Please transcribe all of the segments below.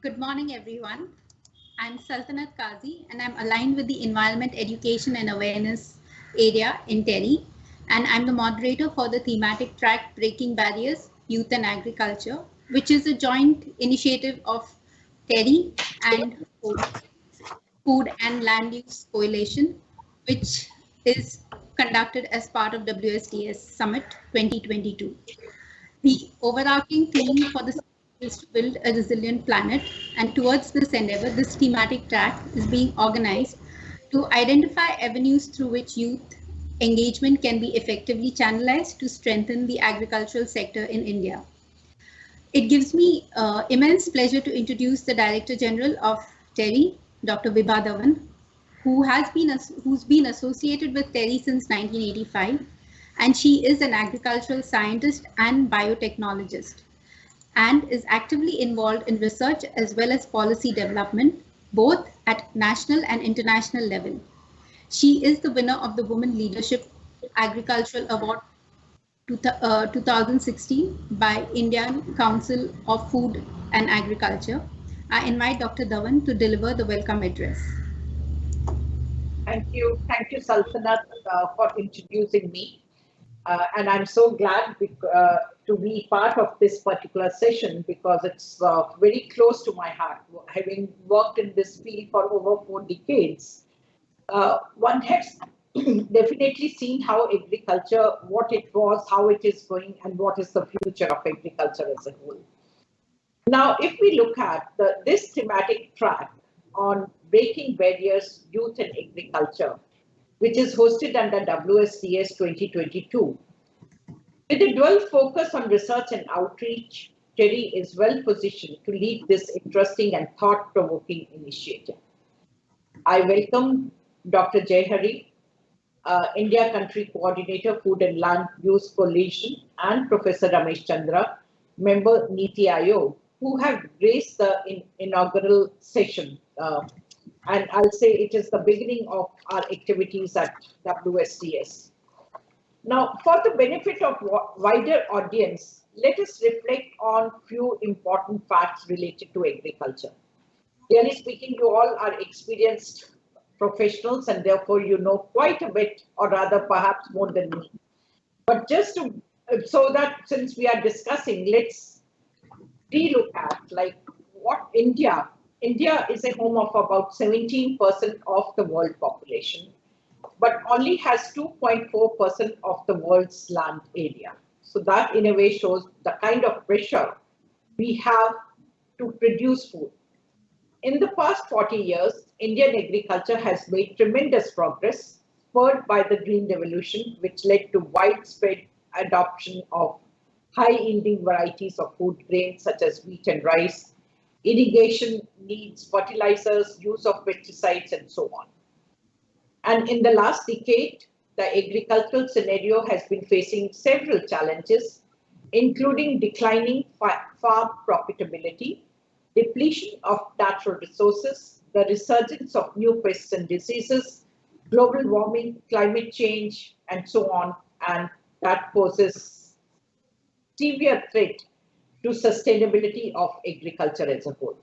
Good morning, everyone. I'm Saltanat Kazi, and I'm aligned with the Environment Education and Awareness area in TERI, and I'm the moderator for the thematic track Breaking Barriers, Youth and Agriculture, which is a joint initiative of TERI and Food and Land Use Coalition, which is conducted as part of WSTS Summit 2022. The overarching theme for this is to build a resilient planet, and towards this endeavor, this thematic track is being organized to identify avenues through which youth engagement can be effectively channelized to strengthen the agricultural sector in India. It gives me immense pleasure to introduce the Director General of TERI, Dr. Vibha Dhawan, who's been associated with TERI since 1985, and she is an agricultural scientist and biotechnologist, and is actively involved in research as well as policy development, both at national and international level. She is the winner of the Women Leadership Agricultural Award 2016 by Indian Council of Food and Agriculture. I invite Dr. Dhawan to deliver the welcome address. Thank you, Saltanat, for introducing me. And I'm so glad to be part of this particular session because it's very close to my heart. Having worked in this field for over 4 decades, one has definitely seen how agriculture, what it was, how it is going, and what is the future of agriculture as a whole. Now, if we look at this thematic track on breaking barriers, youth and agriculture, which is hosted under WSTS 2022. With a dual focus on research and outreach, TERI is well positioned to lead this interesting and thought-provoking initiative. I welcome Dr. Jayahari, India Country Coordinator, Food and Land Use Coalition, and Professor Ramesh Chand, member Niti Aayog, who have graced the inaugural session. And I'll say it is the beginning of our activities at WSTS. Now, for the benefit of wider audience, let us reflect on few important facts related to agriculture. Really speaking, you all are experienced professionals and therefore you know quite a bit, or rather perhaps more than me. But just to, so that since we are discussing, let's relook at like what India is a home of about 17% of the world population, but only has 2.4% of the world's land area. So that in a way shows the kind of pressure we have to produce food. In the past 40 years, Indian agriculture has made tremendous progress, spurred by the Green Revolution, which led to widespread adoption of high-yielding varieties of food grains such as wheat and rice, irrigation needs, fertilizers, use of pesticides, and so on. And in the last decade, the agricultural scenario has been facing several challenges, including declining farm profitability, depletion of natural resources, the resurgence of new pests and diseases, global warming, climate change, and so on, and that poses severe threat to sustainability of agriculture as a whole.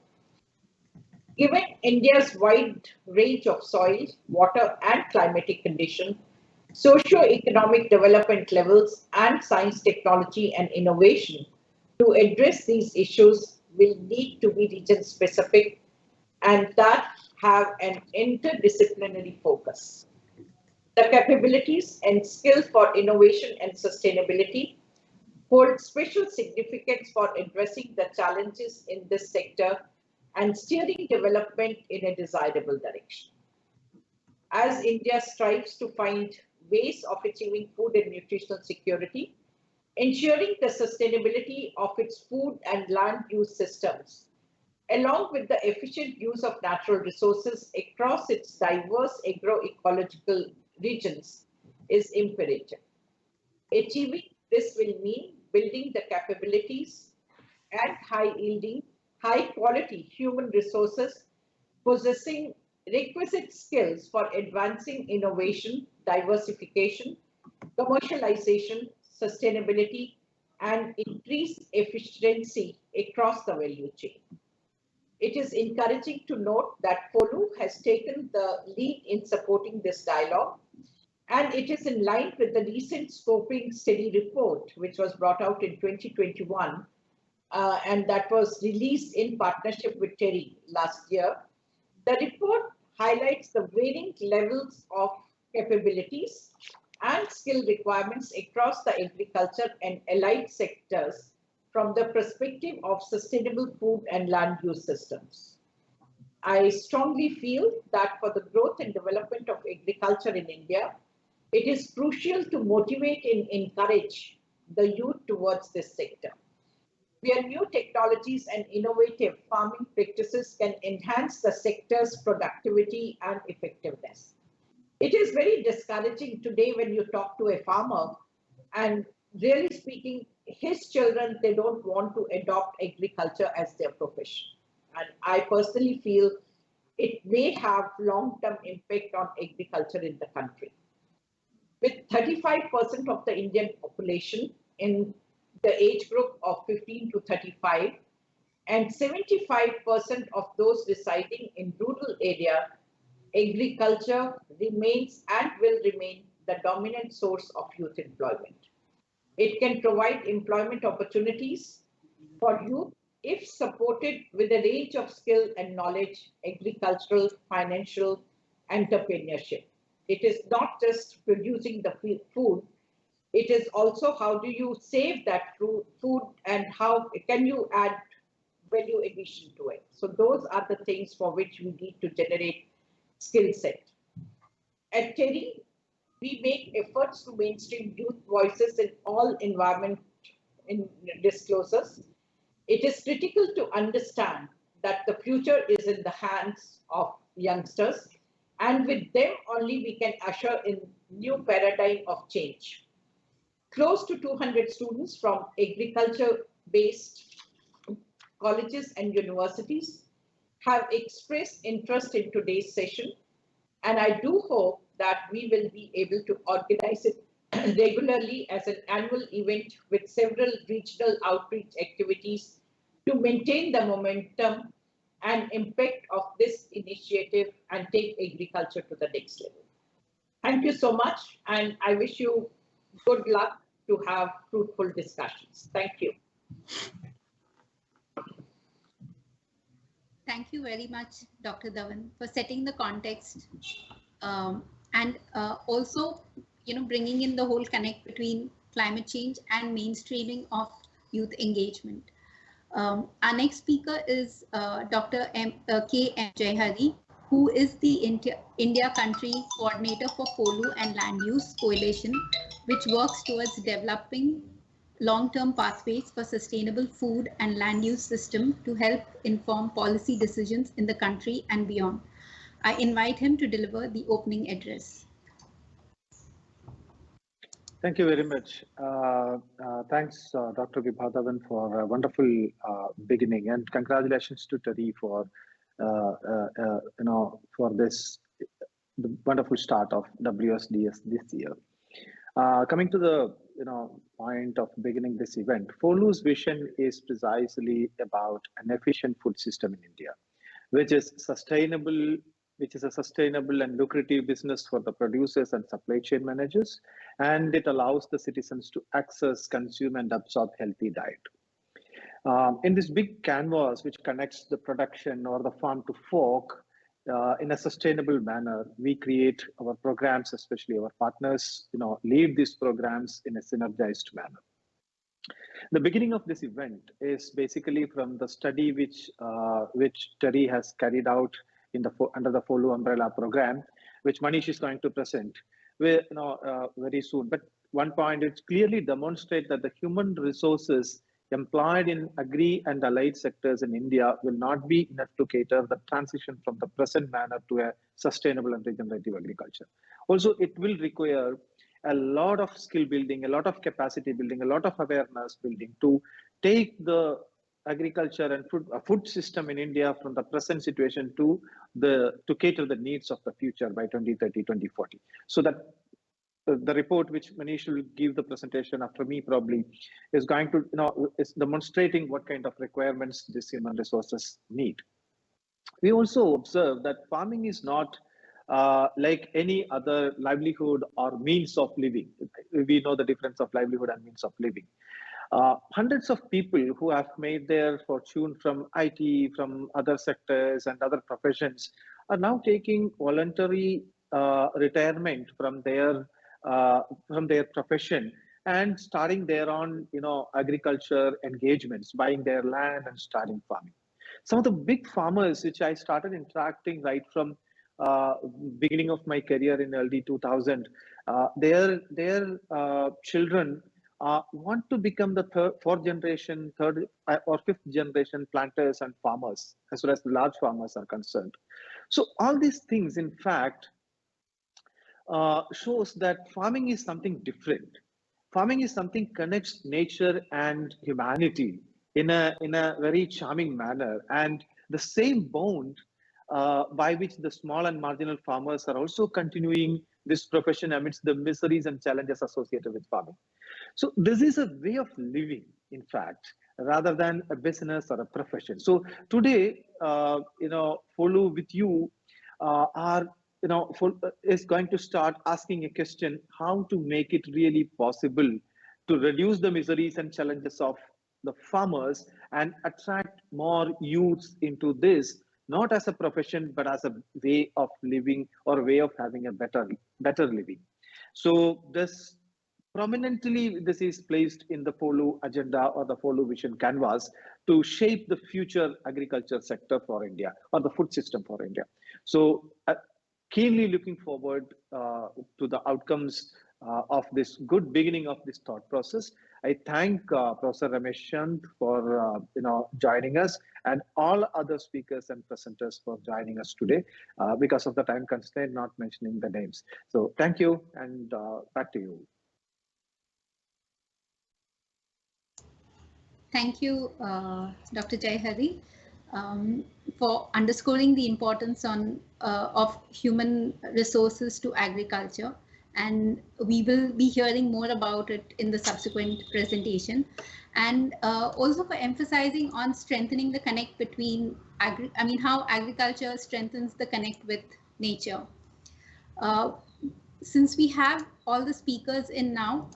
Given India's wide range of soil, water, and climatic conditions, socio-economic development levels, and science, technology, and innovation, to address these issues will need to be region-specific and that have an interdisciplinary focus. The capabilities and skills for innovation and sustainability hold special significance for addressing the challenges in this sector and steering development in a desirable direction. As India strives to find ways of achieving food and nutritional security, ensuring the sustainability of its food and land use systems, along with the efficient use of natural resources across its diverse agroecological regions, is imperative. Achieving this will mean building the capabilities and high-yielding, high-quality human resources possessing requisite skills for advancing innovation, diversification, commercialization, sustainability, and increased efficiency across the value chain. It is encouraging to note that FOLU has taken the lead in supporting this dialogue, and it is in line with the recent scoping study report, which was brought out in 2021, and that was released in partnership with TERI last year. The report highlights the varying levels of capabilities and skill requirements across the agriculture and allied sectors from the perspective of sustainable food and land use systems. I strongly feel that for the growth and development of agriculture in India, it is crucial to motivate and encourage the youth towards this sector, where new technologies and innovative farming practices can enhance the sector's productivity and effectiveness. It is very discouraging today when you talk to a farmer, and really speaking, his children, they don't want to adopt agriculture as their profession. And I personally feel it may have long-term impact on agriculture in the country. With 35% of the Indian population in the age group of 15 to 35 and 75% of those residing in rural area, agriculture remains and will remain the dominant source of youth employment. It can provide employment opportunities for youth if supported with a range of skill and knowledge, agricultural, financial, entrepreneurship. It is not just producing the food, it is also how do you save that food and how can you add value addition to it. So those are the things for which we need to generate skill set. At TERI, we make efforts to mainstream youth voices in all environment in disclosures. It is critical to understand that the future is in the hands of youngsters, and with them only we can usher in new paradigm of change. Close to 200 students from agriculture-based colleges and universities have expressed interest in today's session, and I do hope that we will be able to organize it regularly as an annual event with several regional outreach activities to maintain the momentum and impact of this initiative and take agriculture to the next level. Thank you so much, and I wish you good luck to have fruitful discussions. Thank you. Thank you very much, Dr. Dhawan, for setting the context and also, bringing in the whole connect between climate change and mainstreaming of youth engagement. Our next speaker is Dr. K. M. Jayahari, who is the India Country Coordinator for FOLU and Land Use Coalition, which works towards developing long-term pathways for sustainable food and land use system to help inform policy decisions in the country and beyond. I invite him to deliver the opening address. Thank you very much. Thanks, Dr. Vibha Dhawan, for a wonderful beginning, and congratulations to TERI for for this the wonderful start of WSDS this year. Coming to the point of beginning this event, FOLU's vision is precisely about an efficient food system in India, which is sustainable, which is a sustainable and lucrative business for the producers and supply chain managers, and it allows the citizens to access, consume, and absorb healthy diet. In this big canvas, which connects the production or the farm to fork in a sustainable manner, we create our programs, especially our partners, lead these programs in a synergized manner. The beginning of this event is basically from the study which TERI has carried out under the FOLU umbrella program, which Manish is going to present very soon. But one point, it clearly demonstrates that the human resources employed in agri and allied sectors in India will not be enough to cater the transition from the present manner to a sustainable and regenerative agriculture. Also, it will require a lot of skill building, a lot of capacity building, a lot of awareness building to take the agriculture and food system in India from the present situation to cater the needs of the future by 2030, 2040. So that the report which Manish will give the presentation after me probably is going to, is demonstrating what kind of requirements these human resources need. We also observe that farming is not like any other livelihood or means of living. We know the difference of livelihood and means of living. Hundreds of people who have made their fortune from IT, from other sectors and other professions are now taking voluntary retirement from their profession and starting their own, agriculture engagements, buying their land and starting farming. Some of the big farmers which I started interacting right from uh, beginning of my career in early 2000, their children want to become the fourth generation, third or fifth generation planters and farmers, as well as the large farmers are concerned. So all these things, in fact, shows that farming is something different. Farming is something connects nature and humanity in a very charming manner, and the same bond by which the small and marginal farmers are also continuing this profession amidst the miseries and challenges associated with farming. So this is a way of living, in fact, rather than a business or a profession. So today, follow with you are is going to start asking a question: how to make it really possible to reduce the miseries and challenges of the farmers and attract more youths into this, not as a profession but as a way of living or way of having a better living. So this prominently, this is placed in the FOLU agenda or the FOLU vision canvas to shape the future agriculture sector for India or the food system for India. So keenly looking forward to the outcomes of this good beginning of this thought process. I thank Professor Ramesh Chand for joining us, and all other speakers and presenters for joining us today. Because of the time constraint, not mentioning the names. So thank you, and back to you. Thank you, Dr. Jayahari, for underscoring the importance of human resources to agriculture. And we will be hearing more about it in the subsequent presentation. And also for emphasizing on strengthening the connect between, how agriculture strengthens the connect with nature. Uh, since we have all the speakers in now,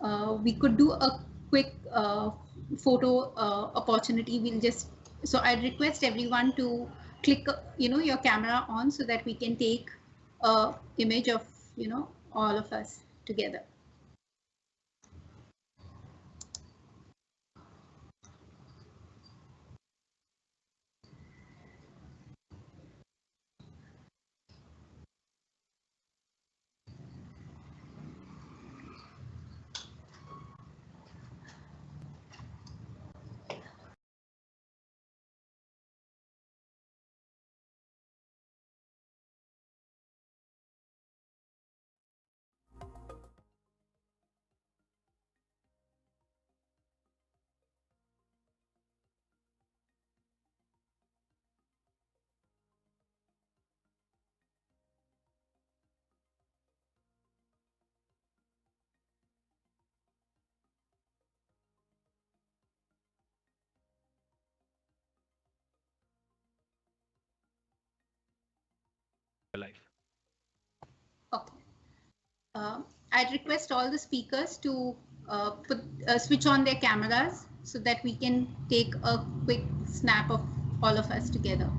we could do a quick photo opportunity. So I'd request everyone to click, your camera on so that we can take a image of, all of us together. Life. Okay. I'd request all the speakers to switch on their cameras so that we can take a quick snap of all of us together.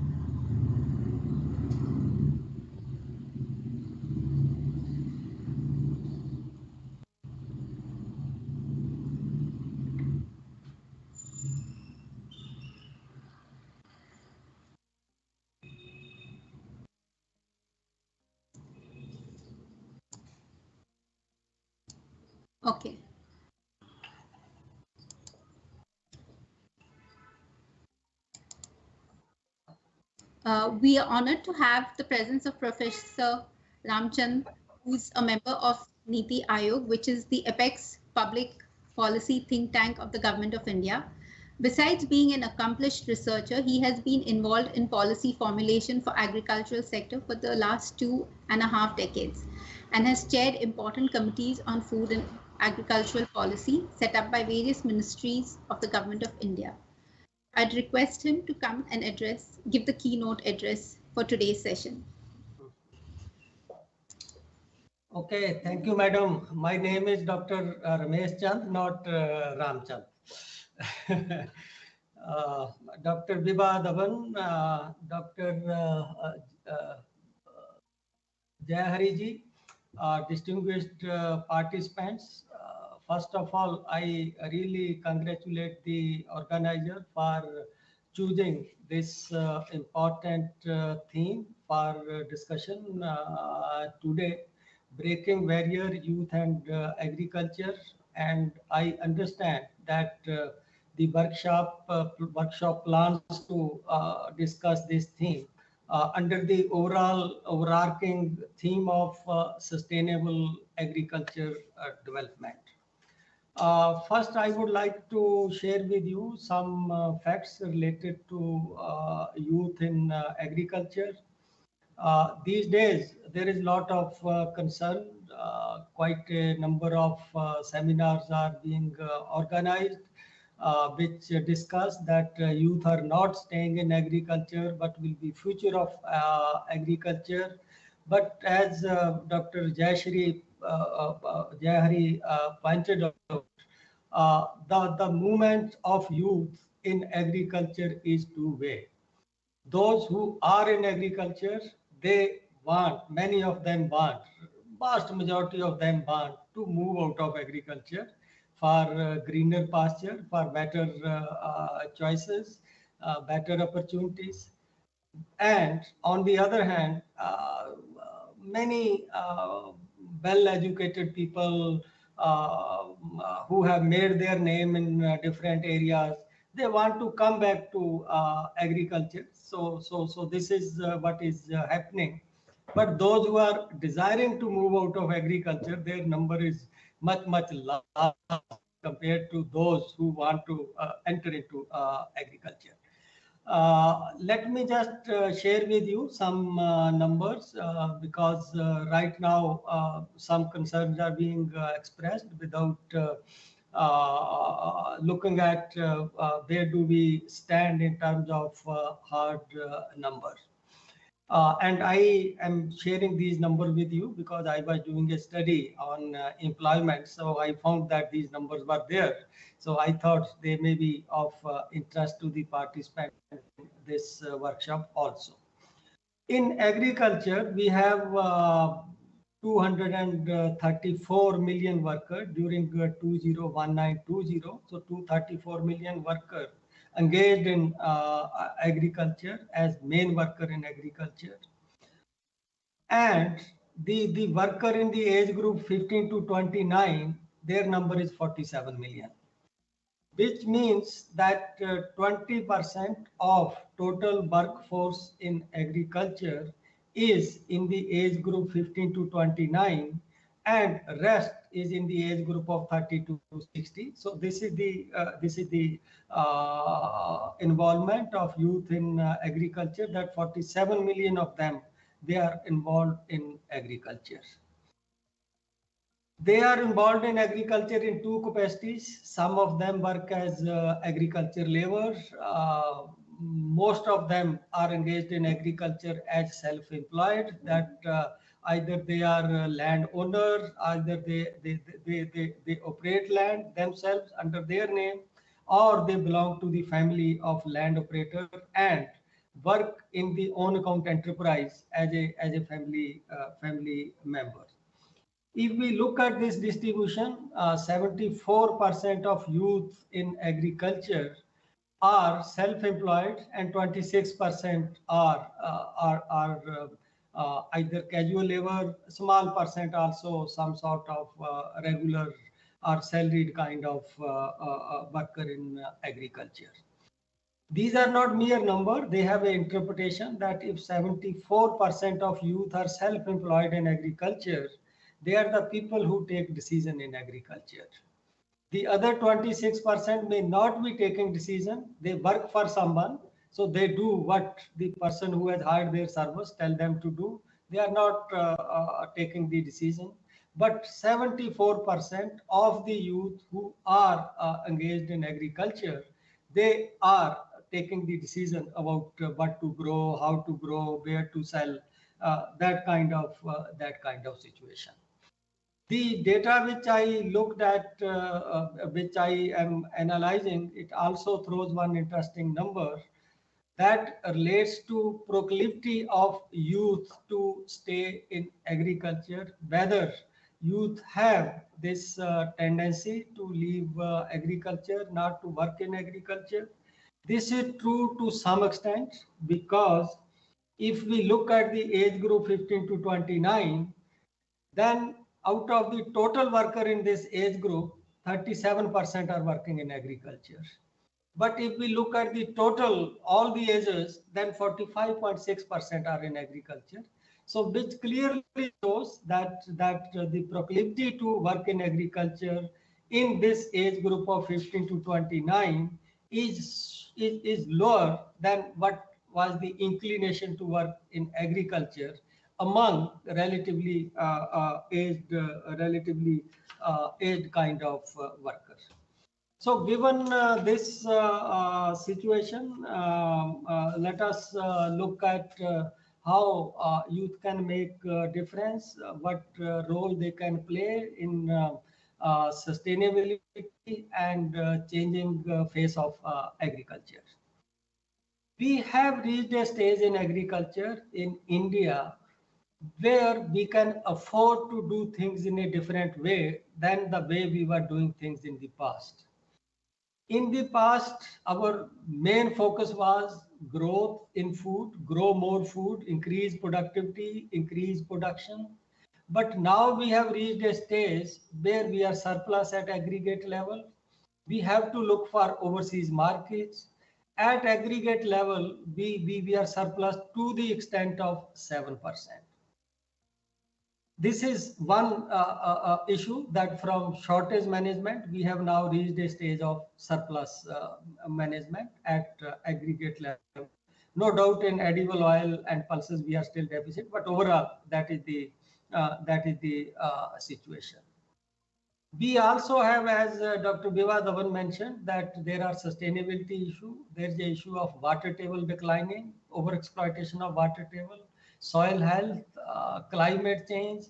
Okay. We are honored to have the presence of Professor Ramchand, who's a member of Niti Aayog, which is the apex public policy think tank of the Government of India. Besides being an accomplished researcher, he has been involved in policy formulation for agricultural sector for the last 2.5 decades and has chaired important committees on food and agricultural policy set up by various ministries of the Government of India. I'd request him to come and give the keynote address for today's session. Okay, thank you, madam. My name is Dr. Ramesh Chand, not Ram Chand. Dr. Vibha Dhawan, Dr. Jayahari ji, distinguished participants. First of all, I really congratulate the organizer for choosing this important theme for discussion today, breaking barrier, youth and agriculture. And I understand that the workshop plans to discuss this theme under the overarching theme of sustainable agriculture development. First, I would like to share with you some facts related to youth in agriculture. These days, there is a lot of concern. Quite a number of seminars are being organized, which discuss that youth are not staying in agriculture, but will be future of agriculture. But as Dr. Jayahari pointed out, the movement of youth in agriculture is two-way. Those who are in agriculture, they want, many of them want, vast majority of them want to move out of agriculture for greener pasture, for better choices, better opportunities. And on the other hand, many well-educated people who have made their name in different areas, they want to come back to agriculture. So this is what is happening. But those who are desiring to move out of agriculture, their number is much large compared to those who want to enter into agriculture. Let me just share with you some numbers because right now some concerns are being expressed without looking at where do we stand in terms of hard numbers. And I am sharing these numbers with you because I was doing a study on employment. So I found that these numbers were there. So I thought they may be of interest to the participants in this workshop also. In agriculture, we have 234 million workers during 2019-20. So 234 million workers engaged in agriculture as main worker in agriculture. And the worker in the age group 15 to 29, their number is 47 million, which means that 20% of total workforce in agriculture is in the age group 15 to 29, and rest is in the age group of 30 to 60. So this is the involvement of youth in agriculture, that 47 million of them, they are involved in agriculture. They are involved in agriculture in two capacities. Some of them work as agriculture laborers. Most of them are engaged in agriculture as self-employed, that either they are landowners, either they operate land themselves under their name, or they belong to the family of land operator and work in the own account enterprise as a family member. If we look at this distribution, 74% of youth in agriculture are self-employed, and 26% are either casual labor, small percent also some sort of regular or salaried kind of worker in agriculture. These are not mere number. They have an interpretation that if 74% of youth are self-employed in agriculture, they are the people who take decision in agriculture. The other 26% may not be taking decision. They work for someone. So they do what the person who has hired their service tell them to do. They are not taking the decision. But 74% of the youth who are engaged in agriculture, they are taking the decision about what to grow, how to grow, where to sell, that kind of situation. The data which I looked at, which I am analyzing, it also throws one interesting number that relates to proclivity of youth to stay in agriculture, whether youth have this tendency to leave agriculture, not to work in agriculture. This is true to some extent, because if we look at the age group 15 to 29, then out of the total worker in this age group, 37% are working in agriculture. But if we look at the total, all the ages, then 45.6% are in agriculture. So which clearly shows that the proclivity to work in agriculture in this age group of 15 to 29 is lower than what was the inclination to work in agriculture among relatively aged kind of workers. So given this situation, let us look at how youth can make a difference, what role they can play in sustainability and changing face of agriculture. We have reached a stage in agriculture in India where we can afford to do things in a different way than the way we were doing things in the past. In the past, our main focus was growth in food, grow more food, increase productivity, increase production. But now we have reached a stage where we are surplus at aggregate level. We have to look for overseas markets. At aggregate level, we are surplus to the extent of 7%. This is one issue, that from shortage management, we have now reached a stage of surplus management at aggregate level. No doubt in edible oil and pulses, we are still deficit, but overall, that is the situation. We also have, as Dr. Vibha Dhawan mentioned, that there are sustainability issues. There's the issue of water table declining, overexploitation of water table, soil health, climate change.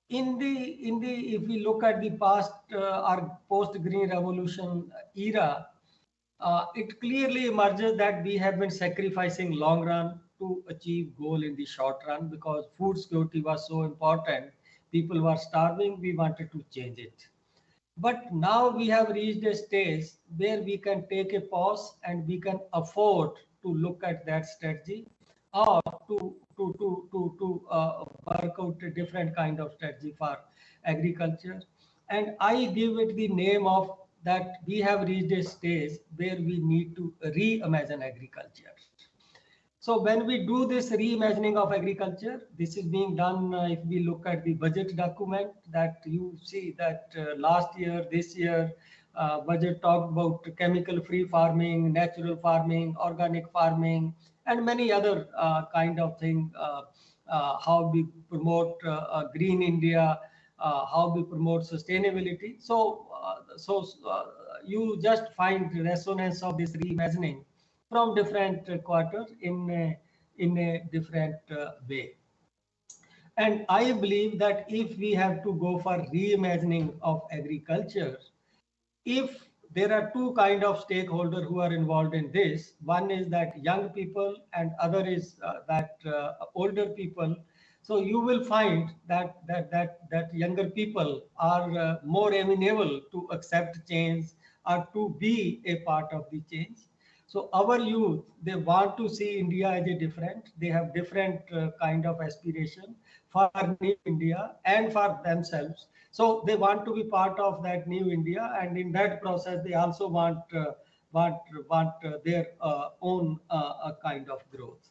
If we look at the past or post-green revolution era, it clearly emerges that we have been sacrificing long run to achieve goal in the short run, because food security was so important. People were starving, we wanted to change it. But now we have reached a stage where we can take a pause and we can afford to look at that strategy, or to work out a different kind of strategy for agriculture. And I give it the name of that we have reached a stage where we need to reimagine agriculture. So when we do this reimagining of agriculture, this is being done, if we look at the budget document, that you see that last year, this year, budget talked about chemical-free farming, natural farming, organic farming, and many other kind of thing, how we promote green India, how we promote sustainability. So, you just find resonance of this reimagining from different quarters in a different way. And I believe that if we have to go for reimagining of agriculture, if there are two kind of stakeholders who are involved in this, one is that young people and other is that older people. So you will find that younger people are more amenable to accept change or to be a part of the change. So our youth, they want to see India as a different, they have different kind of aspiration for new India and for themselves. So they want to be part of that new India, and in that process, they also want their own kind of growth.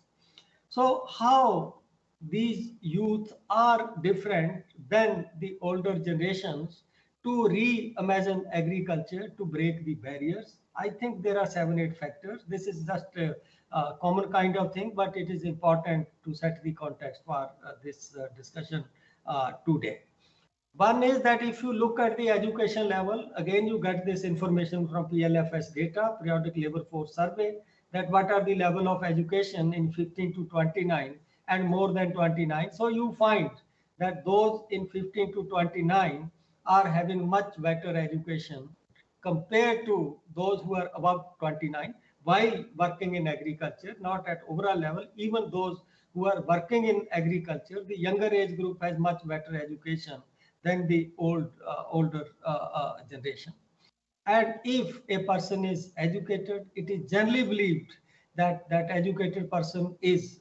So how these youth are different than the older generations to reimagine agriculture, to break the barriers? I think there are 7-8 factors. This is just a common kind of thing, but it is important to set the context for this discussion today. One is that if you look at the education level, again, you get this information from PLFS data, Periodic Labor Force Survey. that what are the level of education in 15 to 29 and more than 29. So you find that those in 15 to 29 are having much better education compared to those who are above 29 while working in agriculture, not at overall level. Even those who are working in agriculture, the younger age group has much better education than the older generation. And if a person is educated, it is generally believed that that educated person is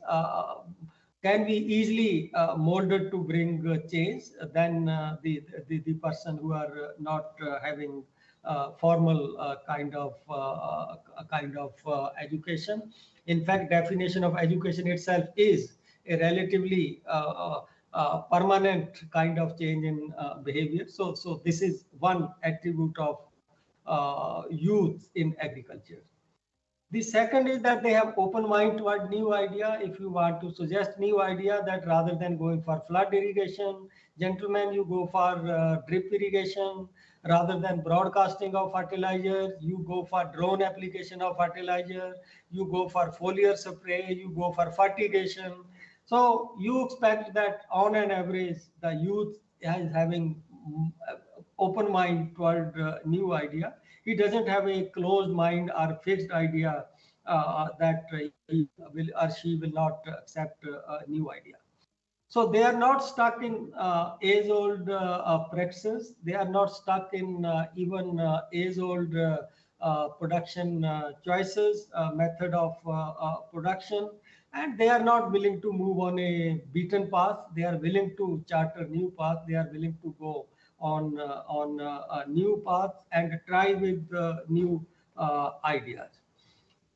can be easily molded to bring change than the person who are not having formal kind of education. In fact, definition of education itself is a relatively permanent kind of change in behavior. So this is one attribute of youth in agriculture. The second is that they have open mind toward new idea. If you want to suggest new idea, that rather than going for flood irrigation, gentlemen, you go for drip irrigation. Rather than broadcasting of fertilizer, you go for drone application of fertilizer. You go for foliar spray. You go for fertigation. So you expect that on an average, the youth is having open mind toward new idea. He doesn't have a closed mind or fixed idea that he will or she will not accept a new idea. So they are not stuck in age-old practices. They are not stuck in even age-old production choices, method of production, and they are not willing to move on a beaten path. They are willing to chart a new path. They are willing to go on a new path and try with new ideas.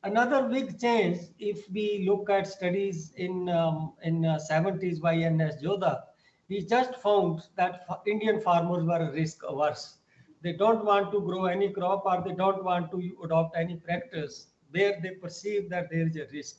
Another big change, if we look at studies in 70s by N.S. Jodha, he just found that Indian farmers were risk averse. They don't want to grow any crop, or they don't want to adopt any practice where they perceive that there is a risk.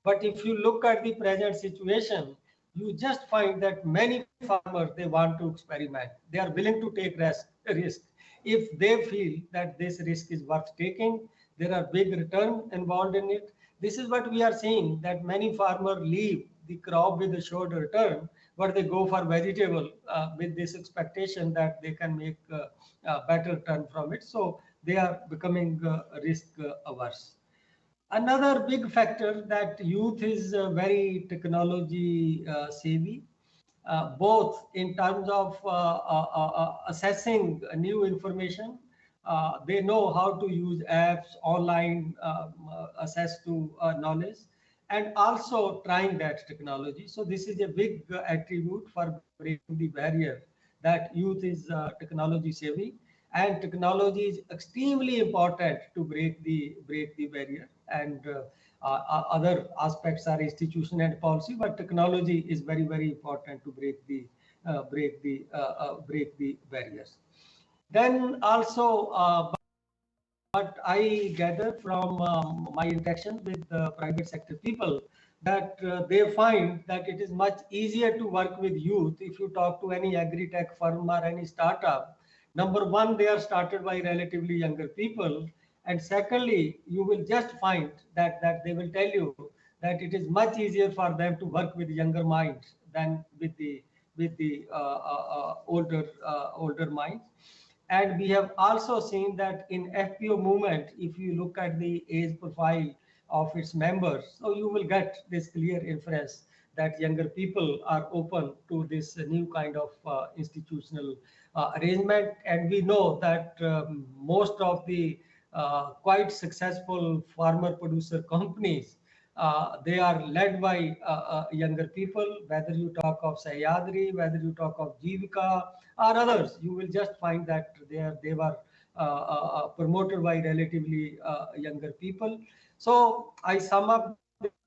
But if you look at the present situation, you just find that many farmers, they want to experiment. They are willing to take risk if they feel that this risk is worth taking. There are big return involved in it. This is what we are seeing, that many farmers leave the crop with a short return, but they go for vegetable with this expectation that they can make a better return from it. So they are becoming risk averse. Another big factor, that youth is very technology savvy, both in terms of assessing new information. They know how to use apps, online access to knowledge, and also trying that technology. So this is a big attribute for breaking the barrier, that youth is technology savvy, and technology is extremely important to break the barrier. And other aspects are institution and policy, but technology is very important to break the barriers. Then also, but I gather from my interactions with private sector people, that they find that it is much easier to work with youth. If you talk to any agri-tech firm or any startup, number one, they are started by relatively younger people. And secondly, you will just find that they will tell you that it is much easier for them to work with younger minds than with the older minds. And we have also seen that in FPO movement, if you look at the age profile of its members, so you will get this clear inference that younger people are open to this new kind of institutional arrangement. And we know that most of the quite successful farmer producer companies, they are led by younger people, whether you talk of Sahyadri, whether you talk of Jivika or others. You will just find that they were promoted by relatively younger people. So I sum up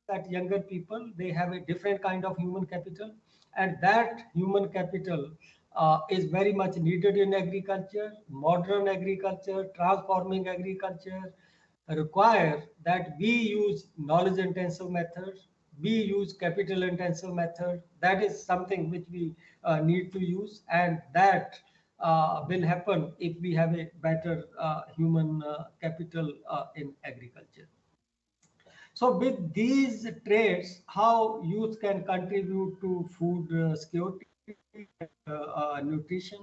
that younger people, they have a different kind of human capital, and that human capital is very much needed in agriculture. Modern agriculture, transforming agriculture, require that we use knowledge intensive methods, we use capital intensive method. That is something which we need to use, and that will happen if we have a better human capital in agriculture. So with these traits, how youth can contribute to food security, nutrition?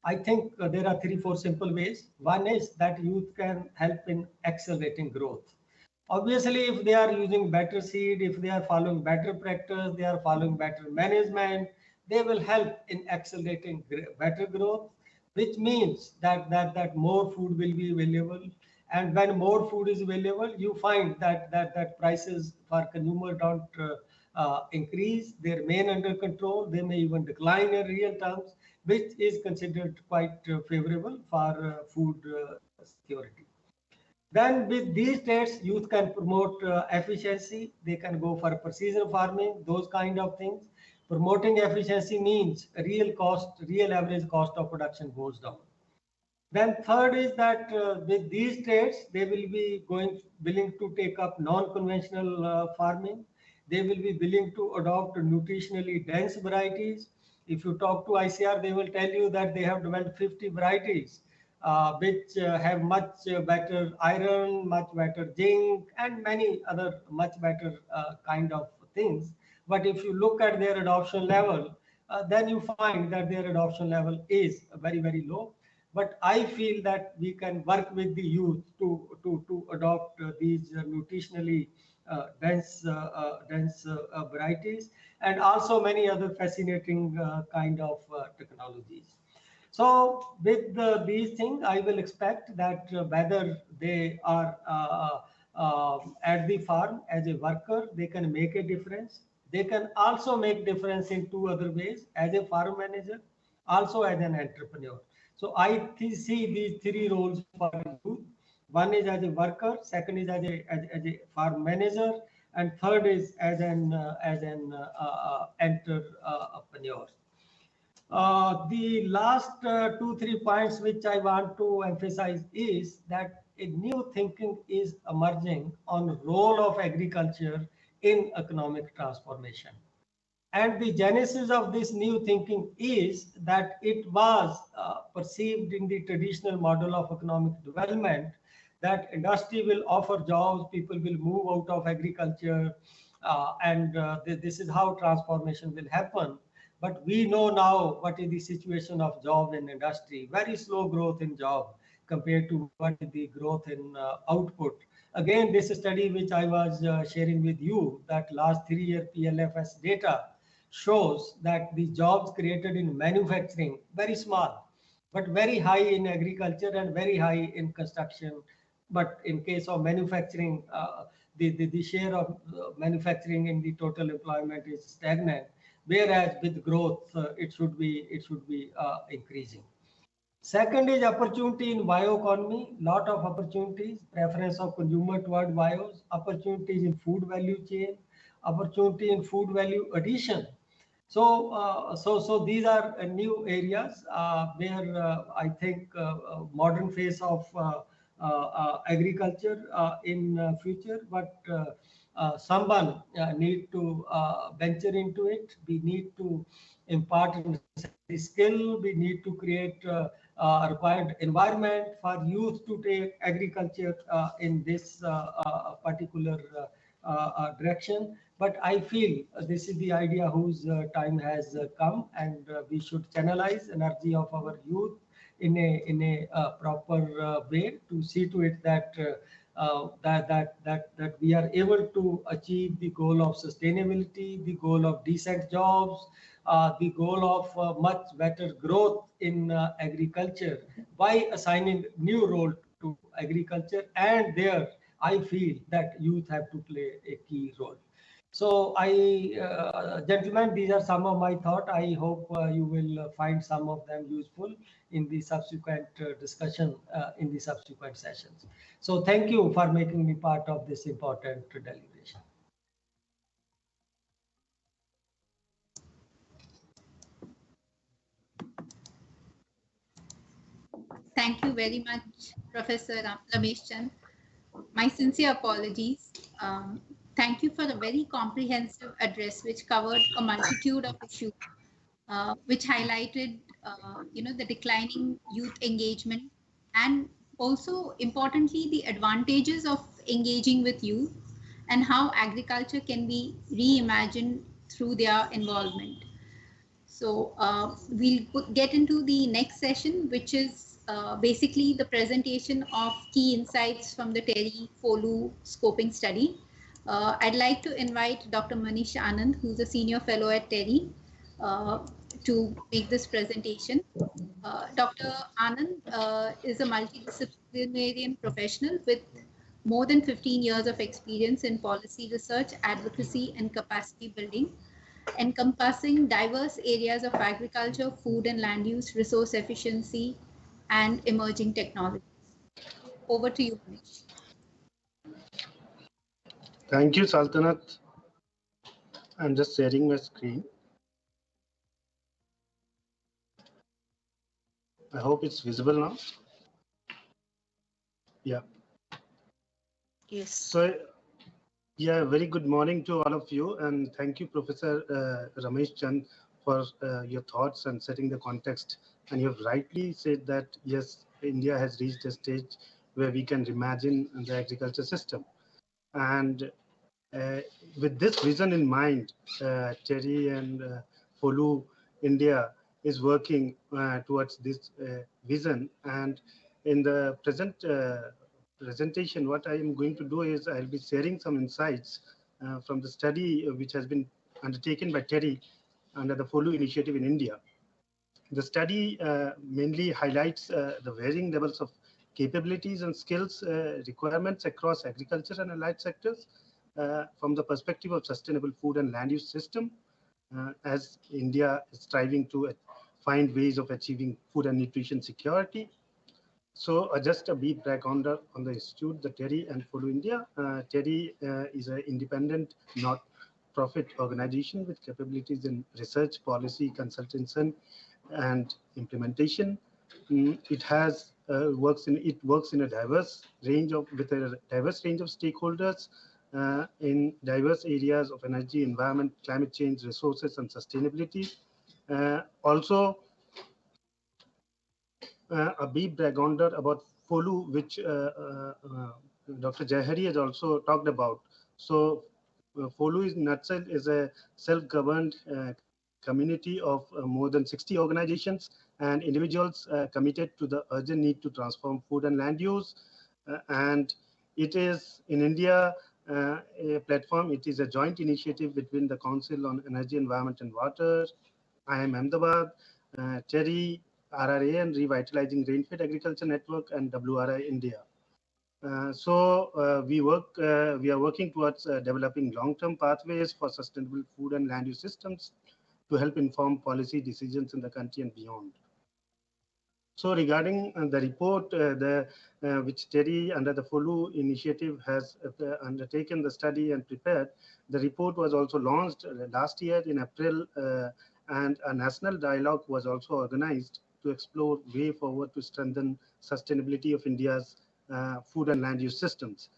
I think there are 3-4 simple ways. One is that youth can help in accelerating growth. Obviously, if they are using better seed, if they are following better practice, they are following better management, they will help in accelerating better growth, which means that more food will be available. And when more food is available, you find that prices for consumer don't increase, they remain under control, they may even decline in real terms, which is considered quite favorable for food security. Then with these traits, youth can promote efficiency. They can go for precision farming, those kind of things. Promoting efficiency means real average cost of production goes down. Then third is that with these traits, they will be willing to take up non-conventional farming. They will be willing to adopt nutritionally dense varieties. If you talk to ICR, they will tell you that they have developed 50 varieties which have much better iron, much better zinc, and many other much better kind of things. But if you look at their adoption level, then you find that their adoption level is very, very low. But I feel that we can work with the youth to adopt these nutritionally dense varieties, and also many other fascinating kind of technologies. So with these things, I will expect that whether they are at the farm as a worker, they can make a difference. They can also make difference in 2 other ways: as a farm manager, also as an entrepreneur. So I see these 3 roles for youth. One is as a worker, second is as a farm manager, and third is as an entrepreneur. The last 2-3 points which I want to emphasize is that a new thinking is emerging on role of agriculture in economic transformation. And the genesis of this new thinking is that it was perceived in the traditional model of economic development that industry will offer jobs, people will move out of agriculture, and this is how transformation will happen. But we know now what is the situation of job in industry. Very slow growth in job compared to what is the growth in output. Again, this study which I was sharing with you, that last 3-year PLFS data shows that the jobs created in manufacturing, very small, but very high in agriculture and very high in construction. But in case of manufacturing, the share of manufacturing in the total employment is stagnant, whereas with growth, it should be increasing. Second is opportunity in bioeconomy, lot of opportunities, preference of consumer toward bios, opportunities in food value chain, opportunity in food value addition. So these are new areas where I think modern phase of agriculture in future, but someone need to venture into it. We need to impart the skill. We need to create required environment for youth to take agriculture in this particular direction. But I feel this is the idea whose time has come, and we should channelize energy of our youth in a proper way to see to it that that we are able to achieve the goal of sustainability, the goal of decent jobs, the goal of much better growth in agriculture by assigning new role to agriculture. And there, I feel that youth have to play a key role. So gentlemen, these are some of my thoughts. I hope you will find some of them useful in the subsequent discussion in the subsequent sessions. So thank you for making me part of this important deliberation. Thank you very much, Professor Ramesh Chand. My sincere apologies. Thank you for a very comprehensive address which covered a multitude of issues, which highlighted, the declining youth engagement, and also importantly the advantages of engaging with youth, and how agriculture can be reimagined through their involvement. So we'll get into the next session, which is basically the presentation of key insights from the TERI FOLU scoping study. I'd like to invite Dr. Manish Anand, who's a senior fellow at TERI, to make this presentation. Dr. Anand is a multidisciplinary professional with more than 15 years of experience in policy research, advocacy, and capacity building, encompassing diverse areas of agriculture, food and land use, resource efficiency, and emerging technologies. Over to you, Manish. Thank you, Saltanat. I'm just sharing my screen. I hope it's visible now. Yeah. Yes. So, yeah, very good morning to all of you, and thank you, Professor Ramesh Chand, for your thoughts and setting the context. And you have rightly said that, yes, India has reached a stage where we can reimagine the agriculture system. And with this vision in mind, TERI and FOLU India is working towards this vision. And in the present presentation, what I am going to do is I'll be sharing some insights from the study which has been undertaken by TERI under the FOLU initiative in India. The study mainly highlights the varying levels of capabilities and skills requirements across agriculture and allied sectors from the perspective of sustainable food and land use system, as India is striving to find ways of achieving food and nutrition security. So just a brief background on the institute, the TERI and FOLU India. TERI is an independent, not-profit organization with capabilities in research, policy, consultation, and implementation. It has works in a diverse range of stakeholders in diverse areas of energy, environment, climate change, resources, and sustainability. Also, a brief background about FOLU, which Dr. Jayahari has also talked about. So, FOLU in nutshell is a self-governed community of more than 60 organizations and individuals committed to the urgent need to transform food and land use. And it is in India a platform. It is a joint initiative between the Council on Energy, Environment and Water, IIM Ahmedabad, TERI, RRA, and Revitalizing Rainfed Agriculture Network, and WRI India. We are working towards developing long-term pathways for sustainable food and land use systems to help inform policy decisions in the country and beyond. So regarding the report, which TERI under the FOLU initiative has undertaken the study and prepared, the report was also launched last year in April, and a national dialogue was also organized to explore way forward to strengthen sustainability of India's food and land use systems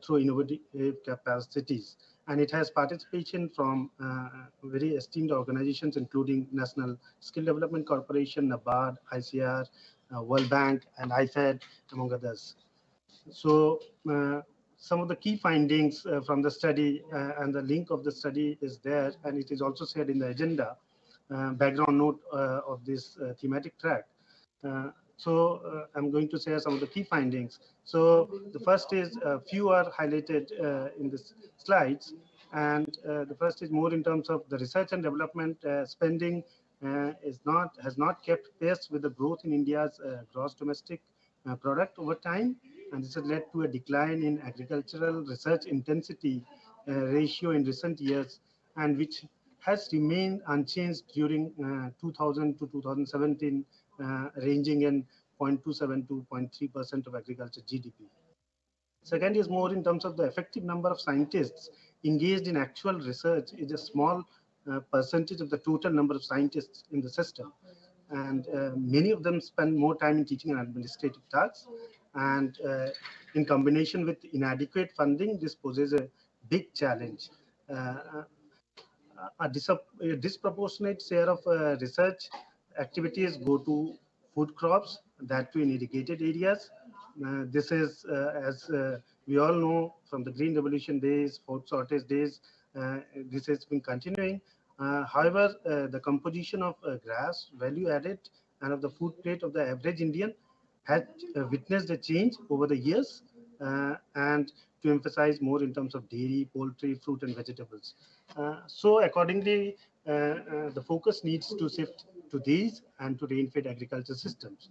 through innovative capacities. And it has participation from very esteemed organizations, including National Skill Development Corporation, NABARD, ICR, World Bank, and IFED, among others. So some of the key findings from the study, and the link of the study is there, and it is also shared in the agenda, background note of this thematic track. I'm going to share some of the key findings. So the first is few are highlighted in this slides, and the first is more in terms of the research and development spending has not kept pace with the growth in India's gross domestic product over time, and this has led to a decline in agricultural research intensity ratio in recent years, and which has remained unchanged during 2000 to 2017, ranging in 0.27 to 0.3% of agriculture GDP. Second is more in terms of the effective number of scientists engaged in actual research is a small percentage of the total number of scientists in the system. And many of them spend more time in teaching and administrative tasks. And in combination with inadequate funding, this poses a big challenge. A disproportionate share of research activities go to food crops, that too in irrigated areas. This is, as We all know from the Green Revolution days, food shortage days, this has been continuing. However, the composition of grass, value added, and of the food plate of the average Indian has witnessed a change over the years, and to emphasize more in terms of dairy, poultry, fruit, and vegetables. So accordingly, the focus needs to shift to these and to rain-fed agriculture systems.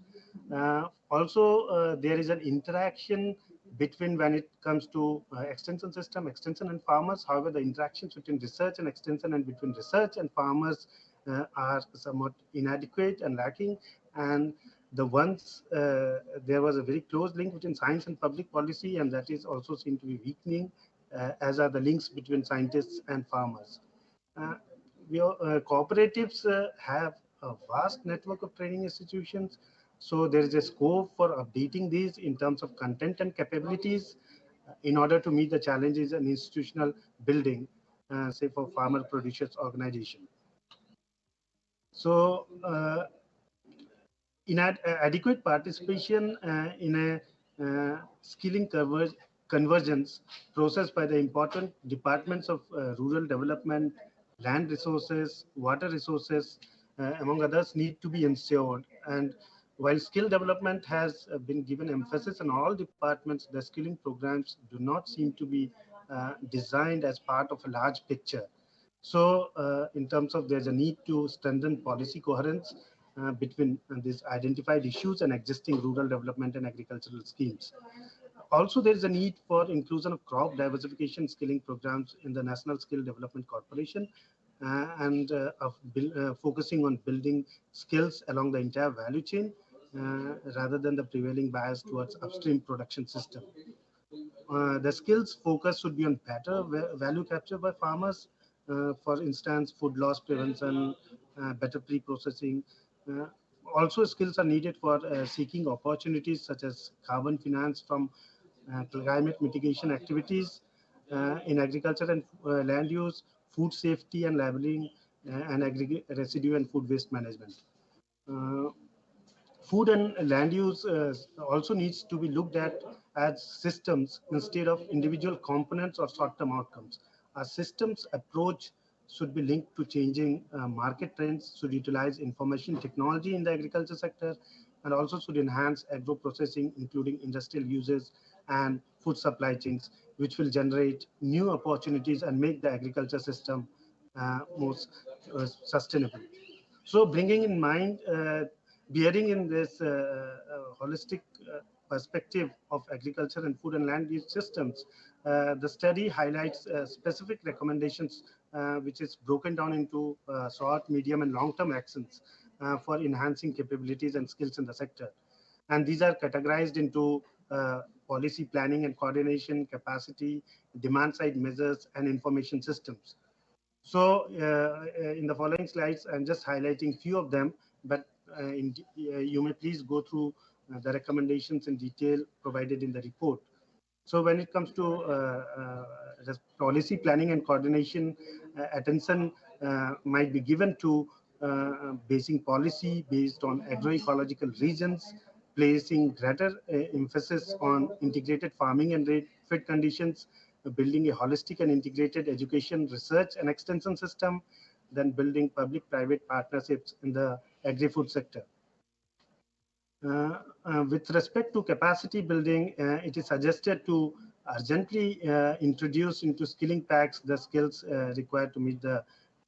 Also, there is an interaction between when it comes to extension system, extension and farmers. However, the interactions between research and extension and between research and farmers are somewhat inadequate and lacking. And the ones there was a very close link between science and public policy, and that is also seen to be weakening, as are the links between scientists and farmers. Uh, Cooperatives have a vast network of training institutions, so there is a scope for updating these in terms of content and capabilities in order to meet the challenges and institutional building, say for farmer producers organization. So inadequate participation in a skilling convergence process by the important departments of rural development, land resources, water resources, among others, need to be ensured. And while skill development has been given emphasis in all departments, the skilling programs do not seem to be designed as part of a large picture. So in terms of there's a need to strengthen policy coherence between these identified issues and existing rural development and agricultural schemes. Also, there is a need for inclusion of crop diversification skilling programs in the National Skill Development Corporation, and focusing on building skills along the entire value chain rather than the prevailing bias towards upstream production system. The skills focus should be on better value capture by farmers, for instance, food loss prevention, better pre-processing. Uh, Also, skills are needed for seeking opportunities such as carbon finance from climate mitigation activities in agriculture and land use, food safety and labeling, and residue and food waste management. Uh, Food and land use also needs to be looked at as systems instead of individual components or short-term outcomes. A systems approach should be linked to changing market trends, should utilize information technology in the agriculture sector, and also should enhance agro-processing, including industrial uses and food supply chains, which will generate new opportunities and make the agriculture system more sustainable. So bringing in mind, bearing in this holistic perspective of agriculture and food and land use systems, the study highlights specific recommendations, which is broken down into short, medium, and long-term actions for enhancing capabilities and skills in the sector. And these are categorized into policy planning and coordination, capacity, demand-side measures, and information systems. So in the following slides, I'm just highlighting few of them, but you may please go through the recommendations in detail provided in the report. So when it comes to policy planning and coordination, attention might be given to basing policy based on agroecological regions, placing greater emphasis on integrated farming and trade conditions, building a holistic and integrated education, research, and extension system, then building public-private partnerships in the agri-food sector. With respect to capacity building, it is suggested to urgently introduce into skilling packs the skills required to meet the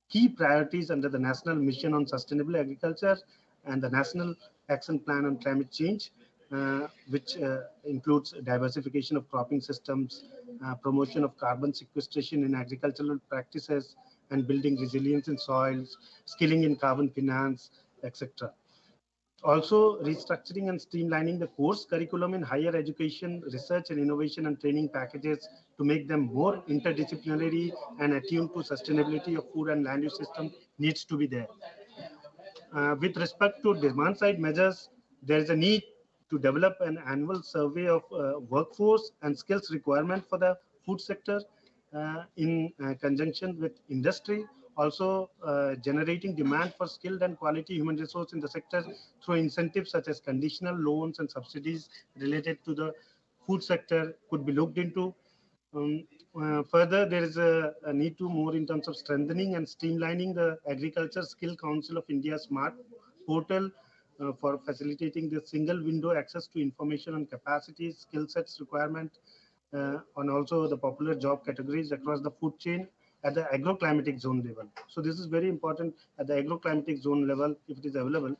key priorities under the National Mission on Sustainable Agriculture and the National Action Plan on Climate Change, which includes diversification of cropping systems, promotion of carbon sequestration in agricultural practices, and building resilience in soils, skilling in carbon finance, etc. Also, restructuring and streamlining the course curriculum in higher education, research and innovation and training packages to make them more interdisciplinary and attuned to sustainability of food and land use system needs to be there. With respect to demand side measures, there is a need to develop an annual survey of workforce and skills requirement for the food sector in conjunction with industry, also generating demand for skilled and quality human resource in the sector through incentives such as conditional loans and subsidies related to the food sector could be looked into. Further, there is a need to more in terms of strengthening and streamlining the Agriculture Skill Council of India Smart Portal for facilitating the single window access to information on capacities, skill sets requirement, and also the popular job categories across the food chain at the agroclimatic zone level. So this is very important at the agroclimatic zone level, if it is available,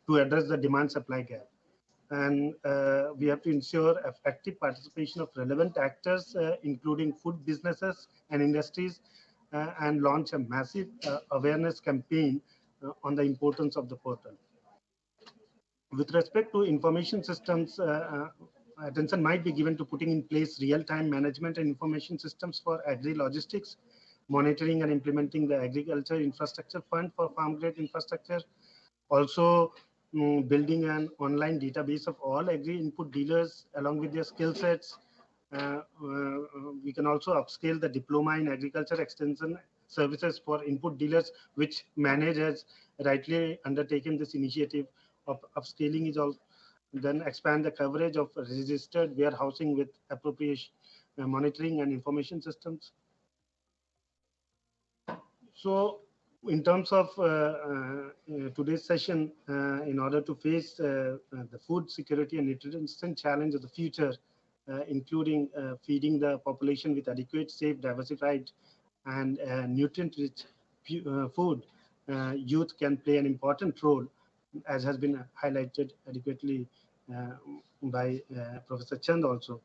to address the demand supply gap. And we have to ensure effective participation of relevant actors, including food businesses and industries, and launch a massive awareness campaign on the importance of the portal. With respect to information systems, attention might be given to putting in place real-time management and information systems for agri-logistics, monitoring and implementing the Agriculture Infrastructure Fund for farm-grade infrastructure, also building an online database of all agri-input dealers along with their skill sets. We can also upscale the diploma in agriculture extension services for input dealers, which manage has rightly undertaken this initiative of upscaling is also. Then expand the coverage of registered warehousing with appropriate monitoring and information systems. So in terms of today's session, in order to face the food security and nutrition challenge of the future, including feeding the population with adequate, safe, diversified, and nutrient-rich food, youth can play an important role, as has been highlighted adequately by Professor Chand also.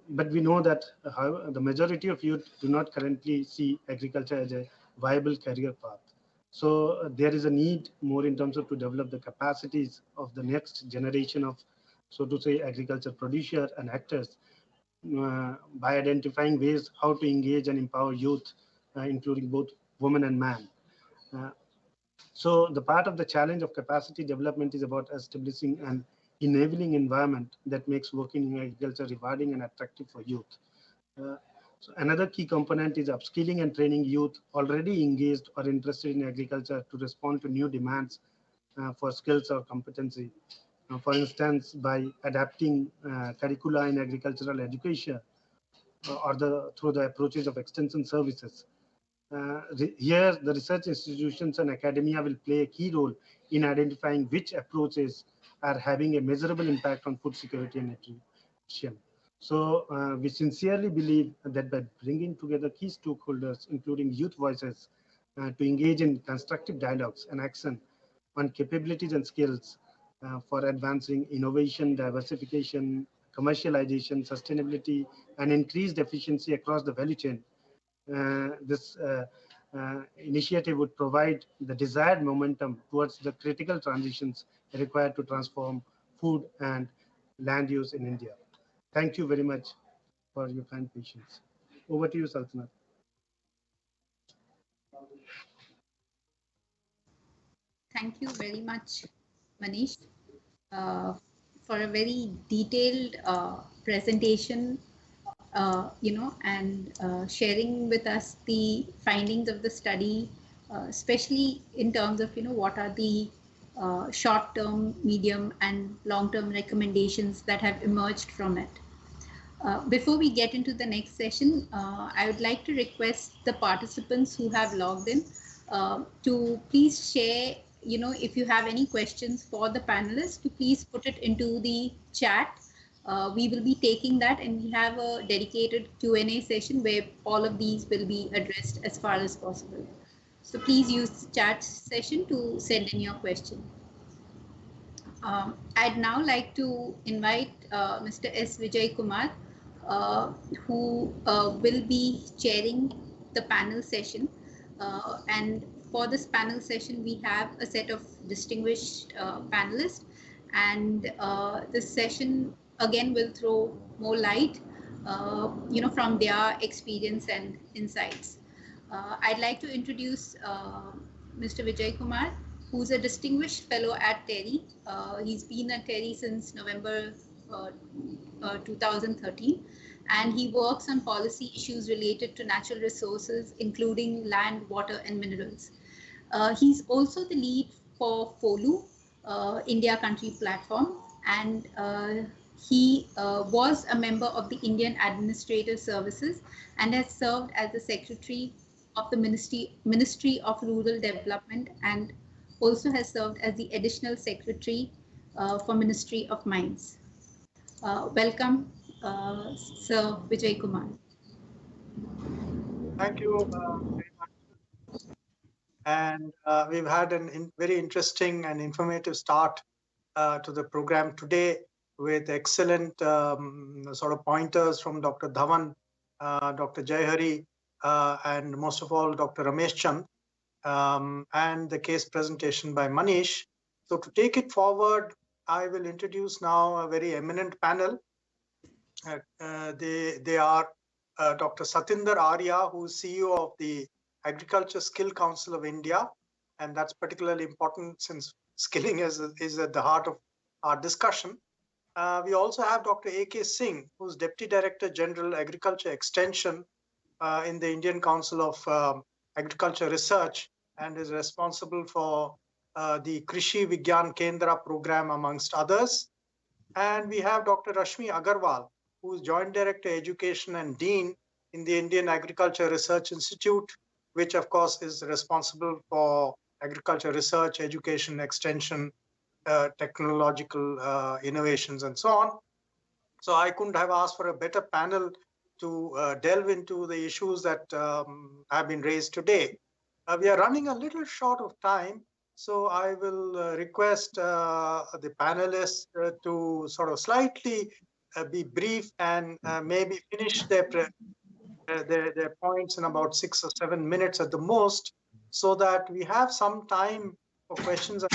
But we know that the majority of youth do not currently see agriculture as a viable career path. So there is a need more in terms of to develop the capacities of the next generation of, so to say, agriculture producer and actors by identifying ways how to engage and empower youth, including both women and man. So the part of the challenge of capacity development is about establishing an enabling environment that makes working in agriculture rewarding and attractive for youth. So another key component is upskilling and training youth already engaged or interested in agriculture to respond to new demands for skills or competency. For instance, by adapting curricula in agricultural education or through the approaches of extension services. Here, the research institutions and academia will play a key role in identifying which approaches are having a measurable impact on food security and nutrition. So we sincerely believe that by bringing together key stakeholders, including youth voices, to engage in constructive dialogues and action on capabilities and skills for advancing innovation, diversification, commercialization, sustainability, and increased efficiency across the value chain, this initiative would provide the desired momentum towards the critical transitions required to transform food and land use in India. Thank you very much for your kind patience. Over to you, Saltanat. Thank you very much, Manish, for a very detailed presentation, and sharing with us the findings of the study, especially in terms of, what are the short-term, medium, and long-term recommendations that have emerged from it. Before we get into the next session, I would like to request the participants who have logged in to please share, if you have any questions for the panelists, to please put it into the chat. We will be taking that, and we have a dedicated Q&A session where all of these will be addressed as far as possible. So please use the chat session to send in your question. I'd now like to invite Mr. S. Vijay Kumar, who will be chairing the panel session. And for this panel session, we have a set of distinguished panelists, and this session again will throw more light, from their experience and insights. I'd like to introduce Mr. Vijay Kumar, who's a distinguished fellow at TERI. He's been at TERI since November 2013, and he works on policy issues related to natural resources, including land, water, and minerals. He's also the lead for FOLU, India Country Platform, and He was a member of the Indian Administrative Services and has served as the Secretary of the Ministry of Rural Development, and also has served as the Additional Secretary for Ministry of Mines. Welcome, Sir Vijay Kumar. Thank you very much. And we've had a very interesting and informative start to the program today with excellent sort of pointers from Dr. Dhawan, Dr. Jayahari, and most of all, Dr. Ramesh Chand, and the case presentation by Manish. So to take it forward, I will introduce now a very eminent panel. They are Dr. Satinder Arya, who is CEO of the Agriculture Skill Council of India, and that's particularly important since skilling is at the heart of our discussion. We also have Dr. A.K. Singh, who's Deputy Director General Agriculture Extension in the Indian Council of Agriculture Research, and is responsible for the Krishi Vigyan Kendra program, amongst others. And we have Dr. Rashmi Agarwal, who is Joint Director Education and Dean in the Indian Agriculture Research Institute, which of course is responsible for agriculture research, education, extension, technological innovations, and so on. So I couldn't have asked for a better panel to delve into the issues that have been raised today. We are running a little short of time, so I will request the panelists to sort of slightly be brief and maybe finish their points in about 6 or 7 minutes at the most, so that we have some time for questions.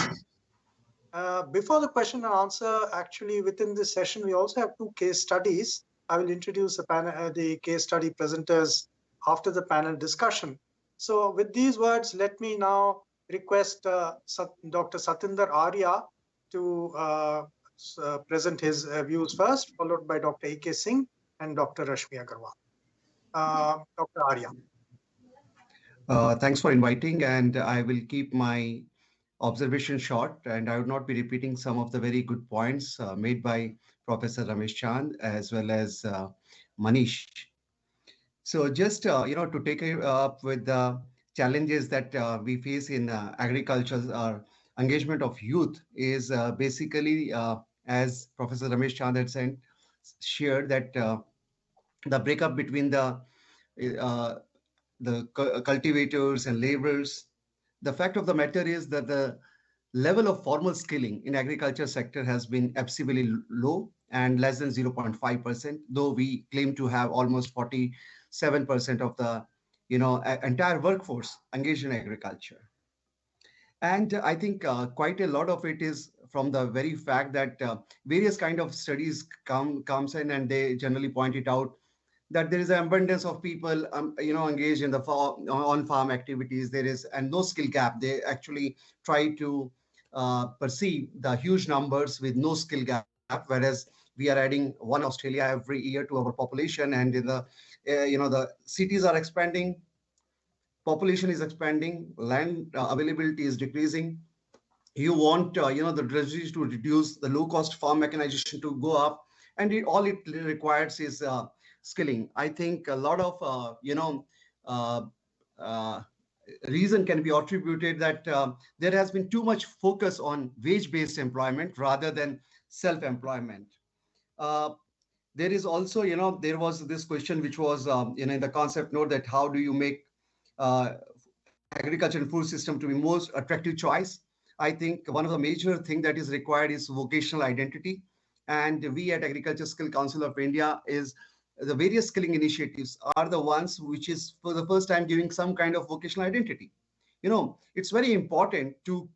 Before the question and answer, actually within this session, we also have 2 case studies. I will introduce the case study presenters after the panel discussion. So with these words, let me now request Dr. Satinder Arya to present his views first, followed by Dr. A.K. Singh and Dr. Rashmi Agarwal. Dr. Arya. Thanks for inviting, and I will keep my observation short, and I would not be repeating some of the very good points made by Professor Ramesh Chand as well as Manish. So just, to take up with the challenges that we face in agriculture, our engagement of youth is basically, as Professor Ramesh Chand had shared, that the breakup between uh, the cultivators and laborers. The fact of the matter is that the level of formal skilling in agriculture sector has been absolutely low and less than 0.5%, though we claim to have almost 47% of the entire workforce engaged in agriculture. And I think quite a lot of it is from the very fact that various kind of studies comes in, and they generally point it out that there is an abundance of people engaged in the on farm activities. There is and no skill gap. They actually try to perceive the huge numbers with no skill gap, whereas we are adding one Australia every year to our population, and in the the cities are expanding, population is expanding, land availability is decreasing. You want the drudgery to reduce, the low cost farm mechanization to go up, and all it requires is skilling. I think a lot of uh, uh, reason can be attributed that there has been too much focus on wage-based employment rather than self-employment. Uh, there is also, there was this question which was, in the concept note, that how do you make uh, agriculture and food system to be most attractive choice. I think one of the major thing that is required is vocational identity. And we at Agriculture Skill Council of India is the various skilling initiatives are the ones which is for the first time giving some kind of vocational identity. It's very important to,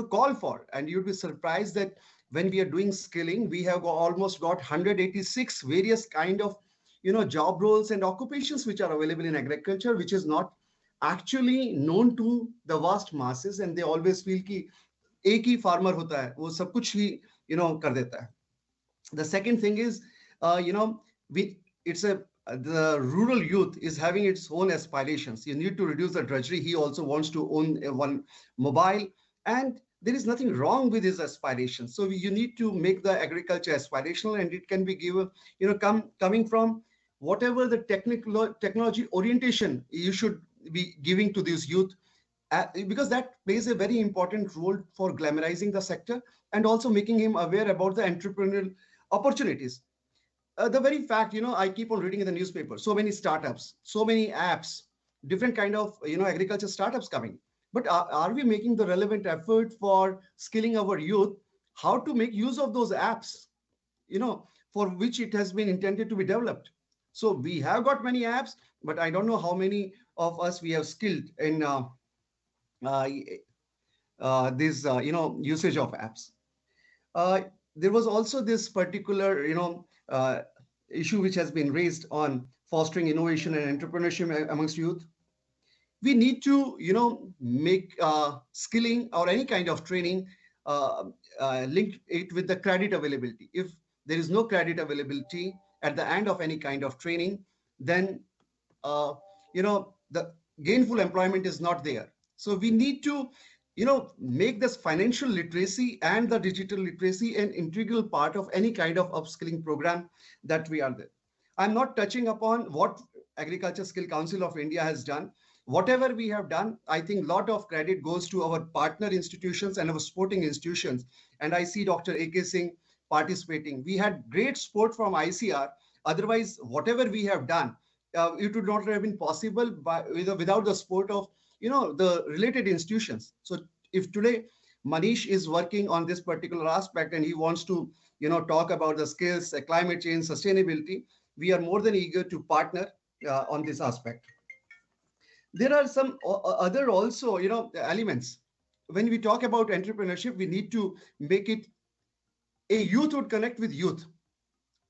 call for, and you'd be surprised that when we are doing skilling, we have almost got 186 various kind of, job roles and occupations which are available in agriculture, which is not actually known to the vast masses, and they always feel कि एक ही farmer होता है, वो सब कुछ ही कर देता है. The second thing is, the rural youth is having its own aspirations. You need to reduce the drudgery. He also wants to own one mobile, and there is nothing wrong with his aspirations. So you need to make the agriculture aspirational, and it can be given, coming from whatever the technology orientation you should be giving to these youth, because that plays a very important role for glamorizing the sector and also making him aware about the entrepreneurial opportunities. The very fact, I keep on reading in the newspaper, so many startups, so many apps, different kind of, agriculture startups coming. But are we making the relevant effort for skilling our youth how to make use of those apps, for which it has been intended to be developed? So we have got many apps, but I don't know how many of us we have skilled in uh, this, usage of apps. Uh, there was also this particular, issue which has been raised on fostering innovation and entrepreneurship amongst youth. We need to, make skilling or any kind of training uh, link it with the credit availability. If there is no credit availability at the end of any kind of training, then the gainful employment is not there. So we need to, make this financial literacy and the digital literacy an integral part of any kind of upskilling program that we are there. I'm not touching upon what Agriculture Skill Council of India has done. Whatever we have done, I think a lot of credit goes to our partner institutions and our sporting institutions. And I see Dr. A.K. Singh participating. We had great support from ICR. Otherwise, whatever we have done, it would not have been possible without the support of, the related institutions. So if today Manish is working on this particular aspect and he wants to, talk about the skills, climate change, sustainability, we are more than eager to partner on this aspect. There are some other also, elements. When we talk about entrepreneurship, we need to make it a youth would connect with youth.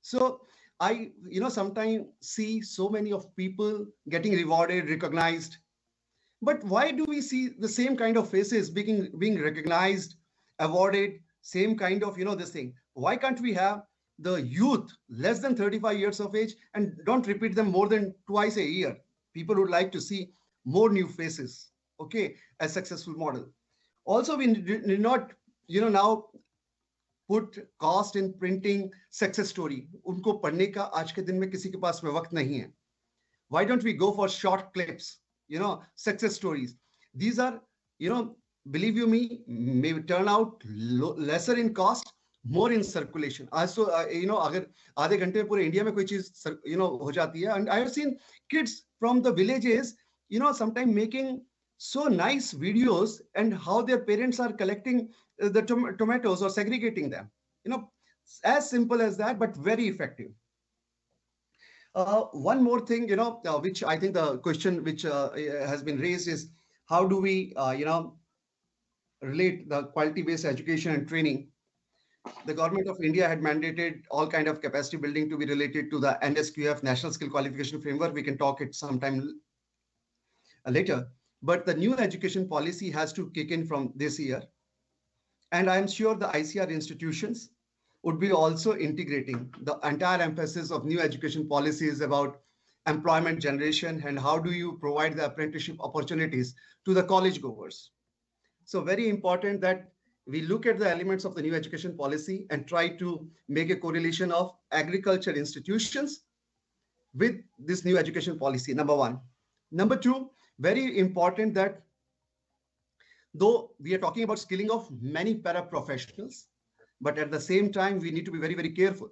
So I, sometimes see so many of people getting rewarded, recognized. But why do we see the same kind of faces being recognized, awarded, same kind of, this thing? Why can't we have the youth less than 35 years of age and don't repeat them more than twice a year? People would like to see more new faces, okay, a successful model. Also, we did not, now put cost in printing success story. उनको पढ़ने का आज के दिन में किसी के पास में वक्त नहीं है. Why don't we go for short clips, success stories? These are, believe you me, may turn out lesser in cost, more in circulation. Also, अगर आधे घंटे में पूरे इंडिया में कोई चीज, हो जाती है. And I have seen kids from the villages, sometimes making so nice videos and how their parents are collecting the tomatoes or segregating them. As simple as that, but very effective. One more thing, which I think the question which has been raised is how do we, relate the quality-based education and training. The government of India had mandated all kind of capacity building to be related to the NSQF, National Skill Qualification Framework. We can talk it sometime later. But the new education policy has to kick in from this year. And I'm sure the ICR institutions would be also integrating the entire emphasis of new education policies about employment generation and how do you provide the apprenticeship opportunities to the college goers. So very important that we look at the elements of the new education policy and try to make a correlation of agriculture institutions with this new education policy, number one. Number two, very important that though we are talking about skilling of many para-professionals, but at the same time, we need to be very, very careful.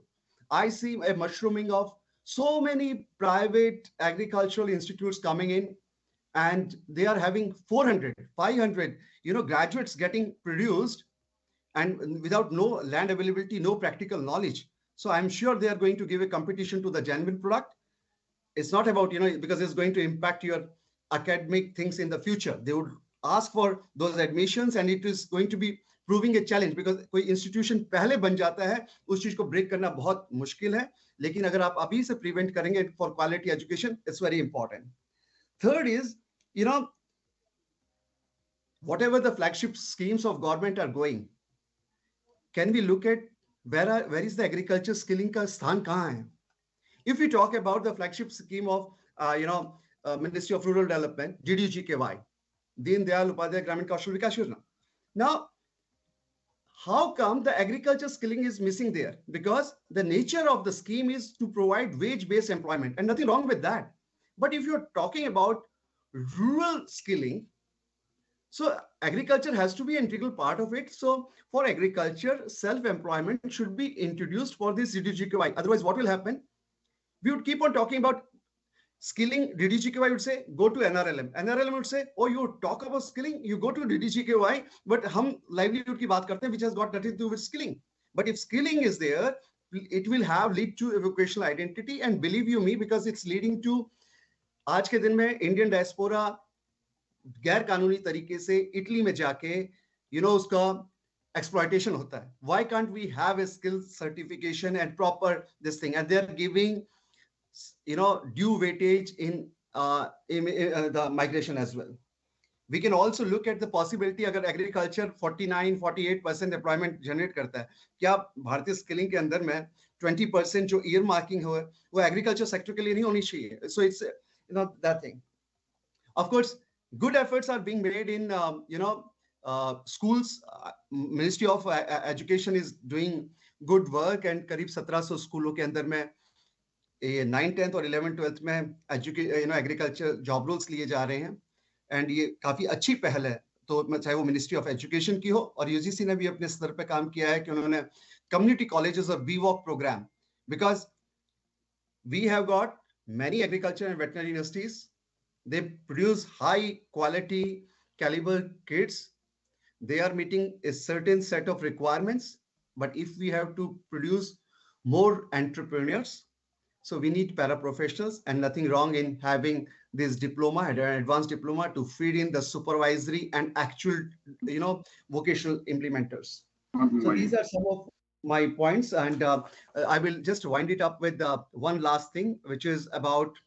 I see a mushrooming of so many private agricultural institutes coming in, and they are having 400, 500, graduates getting produced and without no land availability, no practical knowledge. So I'm sure they are going to give a competition to the genuine product. It's not about, because it's going to impact your academic things in the future. They would ask for those admissions and it is going to be proving a challenge because कोई institution पहले बन जाता है उस चीज को break करना बहुत मुश्किल है लेकिन अगर आप अभी से prevent करेंगे for quality education, it's very important. Third is, whatever the flagship schemes of government are going, can we look at where is the agriculture skilling का स्थान कहाँ है? If we talk about the flagship scheme of, Ministry of Rural Development, DDGKY, Deen Dayal Upadhyay Gramin Kaushal Vikas Yojana. Now, how come the agriculture skilling is missing there? Because the nature of the scheme is to provide wage-based employment, and nothing wrong with that. But if you're talking about rural skilling, so agriculture has to be an integral part of it. So for agriculture, self-employment should be introduced for this DDGKY. Otherwise, what will happen? We would keep on talking about skilling. DDGKY would say, go to NRLM. NRLM would say, oh, you talk about skilling, you go to DDGKY, but hum livelihood ki baat karte hain, which has got nothing to do with skilling. But if skilling is there, it will lead to vocational identity. And believe you me, because it's leading to, आज के दिन में Indian diaspora गैर कानूनी तरीके से Italy में जाके उसका exploitation होता है. Why can't we have a skill certification and proper this thing? And they're giving due weightage in the migration as well. We can also look at the possibility, अगर agriculture 49-48% employment generate करता है, क्या भारतीय skilling के अंदर में 20% जो earmarking हो वो agriculture sector के लिए नहीं होनी चाहिए? So it's that thing. Of course, good efforts are being made in schools. Ministry of Education is doing good work, and करीब 1700 स्कूलों के अंदर में 9th, 10th और 11th, 12th में agriculture job roles लिए जा रहे हैं, and ये काफी अच्छी पहल है. तो चाहे वो मिनिस्ट्री ऑफ एजुकेशन की हो और यूजीसी ने भी अपने स्तर पे काम किया है कि उन्होंने कम्युनिटी कॉलेजेस और B Voc programme, because we have got many agriculture and veterinary universities. They produce high quality caliber kids. They are meeting a certain set of requirements. But if we have to produce more entrepreneurs, so we need paraprofessionals, and nothing wrong in having this diploma and an advanced diploma to feed in the supervisory and actual, vocational implementers. So these are some of my points, and I will just wind it up with one last thing, which is about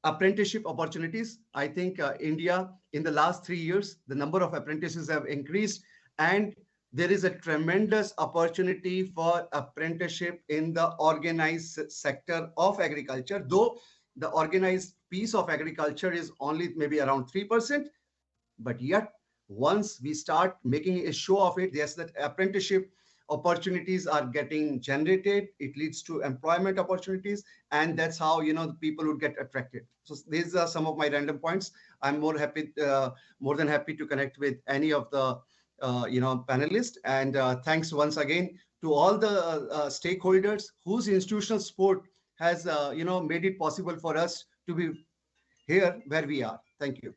apprenticeship opportunities. I think India, in the last 3 years, the number of apprentices have increased, and there is a tremendous opportunity for apprenticeship in the organized sector of agriculture, though the organized piece of agriculture is only maybe around 3%, but yet once we start making a show of it, yes, that apprenticeship opportunities are getting generated, it leads to employment opportunities, and that's how the people would get attracted. So these are some of my random points. I'm more than happy to connect with any of the panelists, and thanks once again to all the stakeholders whose institutional support has made it possible for us to be here where we are. Thank you.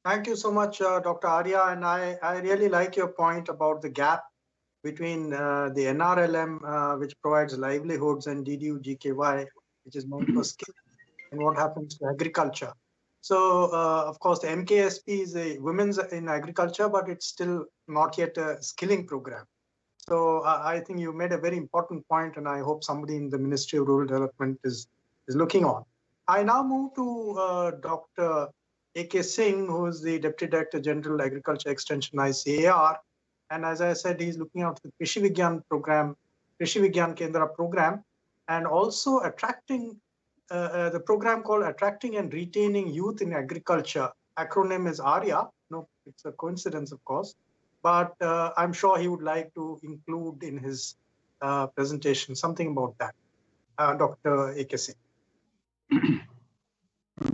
Thank you so much, Dr. Arya, and I really like your point about the gap between the NRLM, which provides livelihoods, and DDU-GKY, which is known for skill, and what happens to agriculture. So, of course, the MKSP is a women's in agriculture, but it's still not yet a skilling program. So I think you made a very important point, and I hope somebody in the Ministry of Rural Development is looking on. I now move to Dr. A.K. Singh, who is the Deputy Director General Agriculture Extension ICAR. And as I said, he's looking out the Krishi Vigyan program, Krishi Vigyan Kendra program, and also attracting the program called Attracting and Retaining Youth in Agriculture. Acronym is ARYA. No, it's a coincidence, of course. But I'm sure he would like to include in his presentation something about that. Dr. A.K. Singh.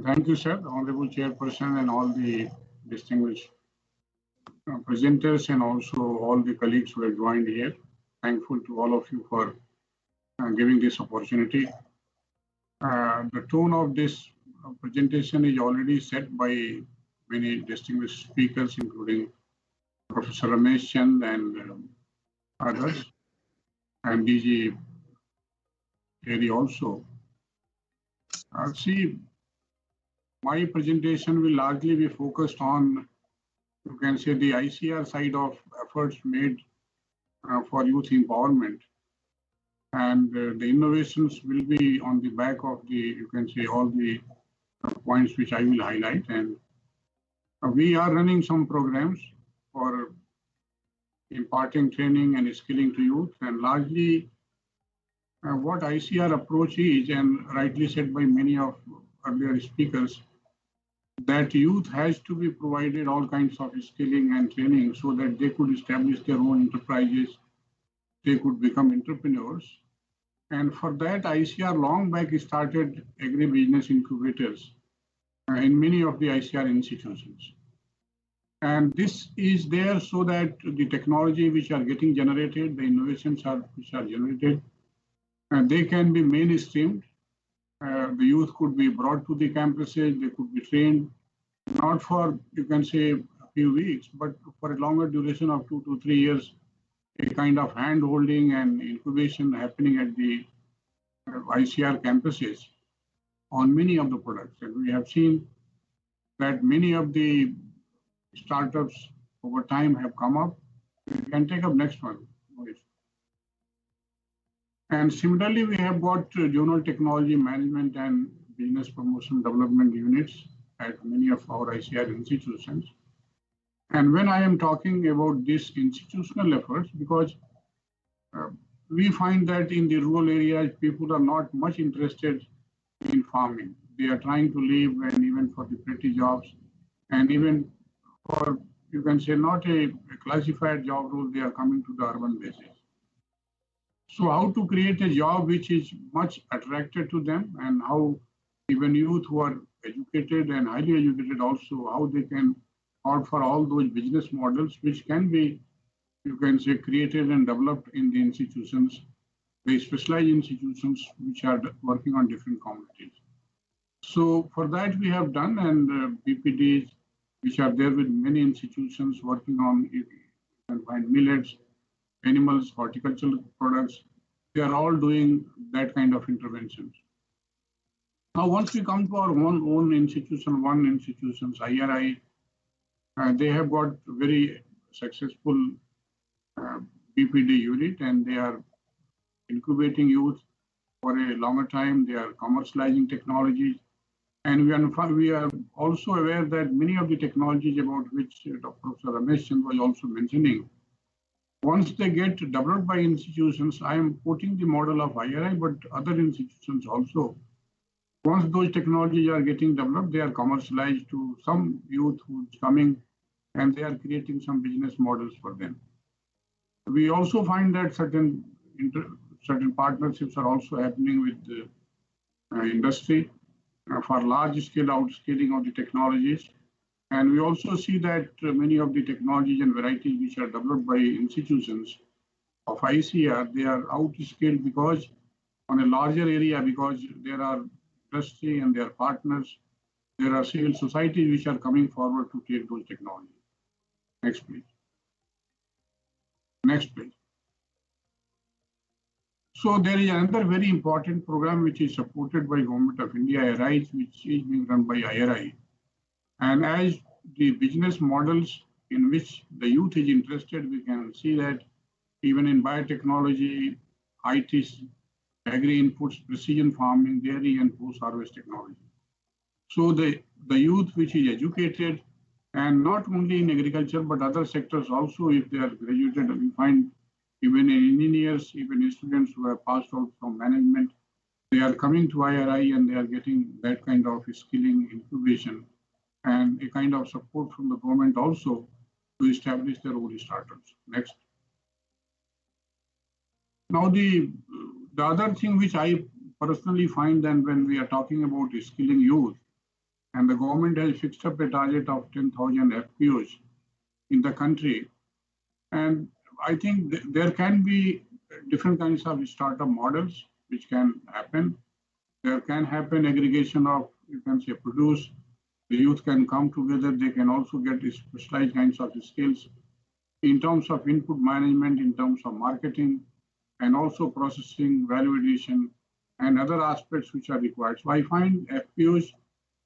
Thank you, sir, Honorable Chairperson, and all the distinguished presenters, and also all the colleagues who have joined here. Thankful to all of you for giving this opportunity. The tone of this presentation is already set by many distinguished speakers, including Professor Ramesh Chand and others, and DG TERI also. See, my presentation will largely be focused on, you can say, the ICR side of efforts made for youth empowerment. And the innovations will be on the back of the, you can say, all the points which I will highlight. And we are running some programs for imparting training and skilling to youth. And largely what ICR approach is, and rightly said by many of earlier speakers, that youth has to be provided all kinds of skilling and training so that they could establish their own enterprises, they could become entrepreneurs. And for that, ICR long back started agri-business incubators in many of the ICR institutions. And this is there so that the technology which are getting generated, the innovations which are generated, they can be mainstreamed. The youth could be brought to the campuses, they could be trained, not for, you can say, a few weeks, but for a longer duration of 2 to 3 years, a kind of hand-holding and incubation happening at the ICR campuses on many of the products. And we have seen that many of the startups over time have come up. We can take up next one. And similarly, we have got zonal technology management and business promotion development units at many of our ICR institutions. And when I am talking about these institutional efforts, because we find that in the rural areas, people are not much interested in farming. They are trying to live, and even for the pretty jobs, and even for, you can say, not a classified job role, they are coming to the urban basis. So how to create a job which is much attracted to them, and how even youth who are educated and highly educated also, how they can opt for all those business models which can be, you can say, created and developed in the institutions, the specialized institutions which are working on different commodities. So for that we have done, and BPDs which are there with many institutions working on, you can find millets, animals, horticultural products, they are all doing that kind of interventions. Now, once we come to our own institution, one institutions, IRI, they have got very successful BPD unit, and they are incubating youth for a longer time. They are commercializing technologies. And we are also aware that many of the technologies about which Dr. Ramesh Chand was also mentioning, once they get developed by institutions, I am quoting the model of IRI, but other institutions also, once those technologies are getting developed, they are commercialized to some youth who is coming, and they are creating some business models for them. We also find that certain partnerships are also happening with the industry for large-scale outscaling of the technologies. And we also see that many of the technologies and varieties which are developed by institutions of ICR, they are outscaled because on a larger area, because there are industry and their partners, there are civil societies which are coming forward to take those technologies. Next, please. Next, please. So there is another very important program which is supported by Government of India, ARISE, which is being run by IRI. And as the business models in which the youth is interested, we can see that even in biotechnology, IT, agri-inputs, precision farming, dairy, and post-harvest technology. So the youth which is educated, and not only in agriculture, but other sectors also, if they are graduated, we find even engineers, even students who have passed out from management, they are coming to IRI and they are getting that kind of skilling, incubation, and a kind of support from the government also to establish their own startups. Next. Now the other thing which I personally find, that when we are talking about skilling youth, and the government has fixed up a target of 10,000 FPOs in the country, and I think there can be different kinds of startup models which can happen. There can happen aggregation of, you can say, produce. The youth can come together. They can also get specialized kinds of skills in terms of input management, in terms of marketing, and also processing, value addition, and other aspects which are required. So I find FPOs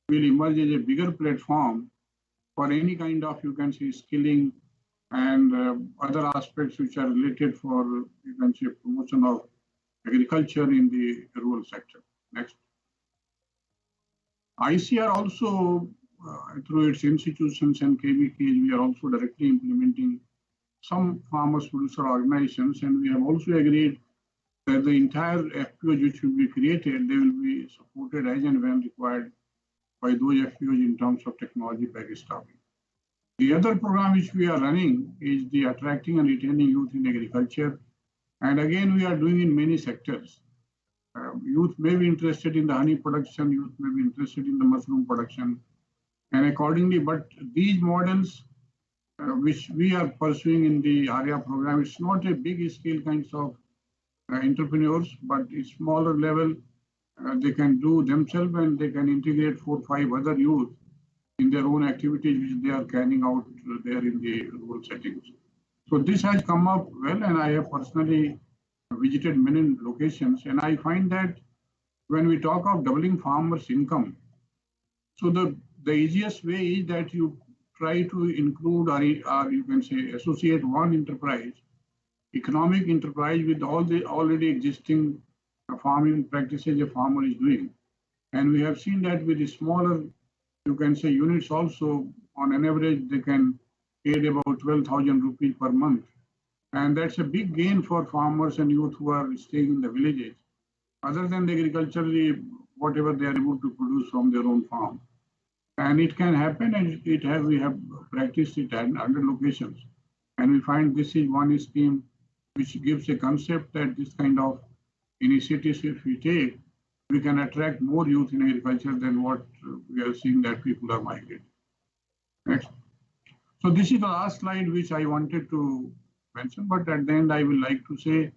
will emerge as a bigger platform for any kind of, you can say, skilling and other aspects which are related for, you can say, promotion of agriculture in the rural sector. Next. ICR also, through its institutions and KVKs, we are also directly implementing some farmers producer organizations, and we have also agreed that the entire FPO which will be created, they will be supported as and when required by those FPOs in terms of technology package staffing. The other program which we are running is the attracting and retaining youth in agriculture. And again, we are doing in many sectors. Youth may be interested in the honey production, youth may be interested in the mushroom production, and accordingly, but these models which we are pursuing in the ARIA program, it's not a big scale kinds of entrepreneurs, but it's smaller level. They can do themselves and they can integrate 4 or 5 other youth in their own activities which they are carrying out there in the rural settings. So this has come up well, and I have personally visited many locations, and I find that when we talk of doubling farmers' income, so the easiest way is that you try to include or you can say associate one enterprise, economic enterprise, with all the already existing farming practices a farmer is doing. And we have seen that with the smaller, you can say, units also, on an average, they can aid about 12,000 rupees per month. And that's a big gain for farmers and youth who are staying in the villages, other than the agriculture, whatever they are able to produce from their own farm. And it can happen, and we have practiced it at other locations. And we find this is one scheme which gives a concept that this kind of initiatives, if we take, we can attract more youth in agriculture than what we are seeing that people are migrating. Next. So this is the last slide which I wanted to mention, but at the end I will like to say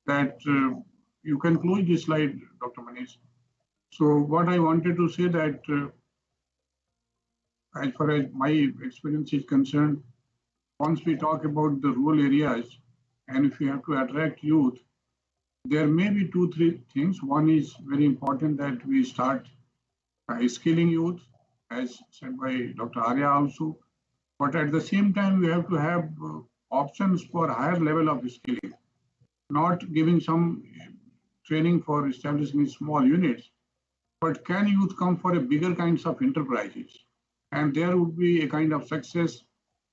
that you can close this slide, Dr. Manish. So what I wanted to say that as far as my experience is concerned, once we talk about the rural areas, and if we have to attract youth, there may be 2-3 things. One is very important, that we start skilling youth, as said by Dr. Arya also. But at the same time, we have to have options for higher level of skilling, not giving some training for establishing small units, but can youth come for a bigger kinds of enterprises? And there would be a kind of success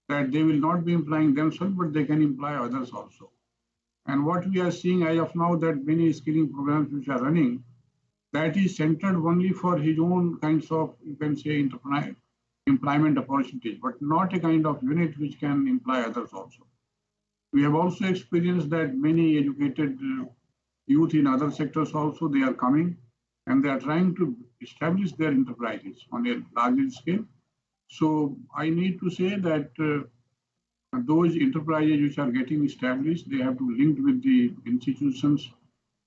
that they will not be employing themselves, but they can employ others also. And what we are seeing as of now, that many skilling programs which are running, that is centered only for his own kinds of, you can say, employment opportunities, but not a kind of unit which can employ others also. We have also experienced that many educated youth in other sectors also, they are coming and they are trying to establish their enterprises on a larger scale. So I need to say that those enterprises which are getting established, they have to link with the institutions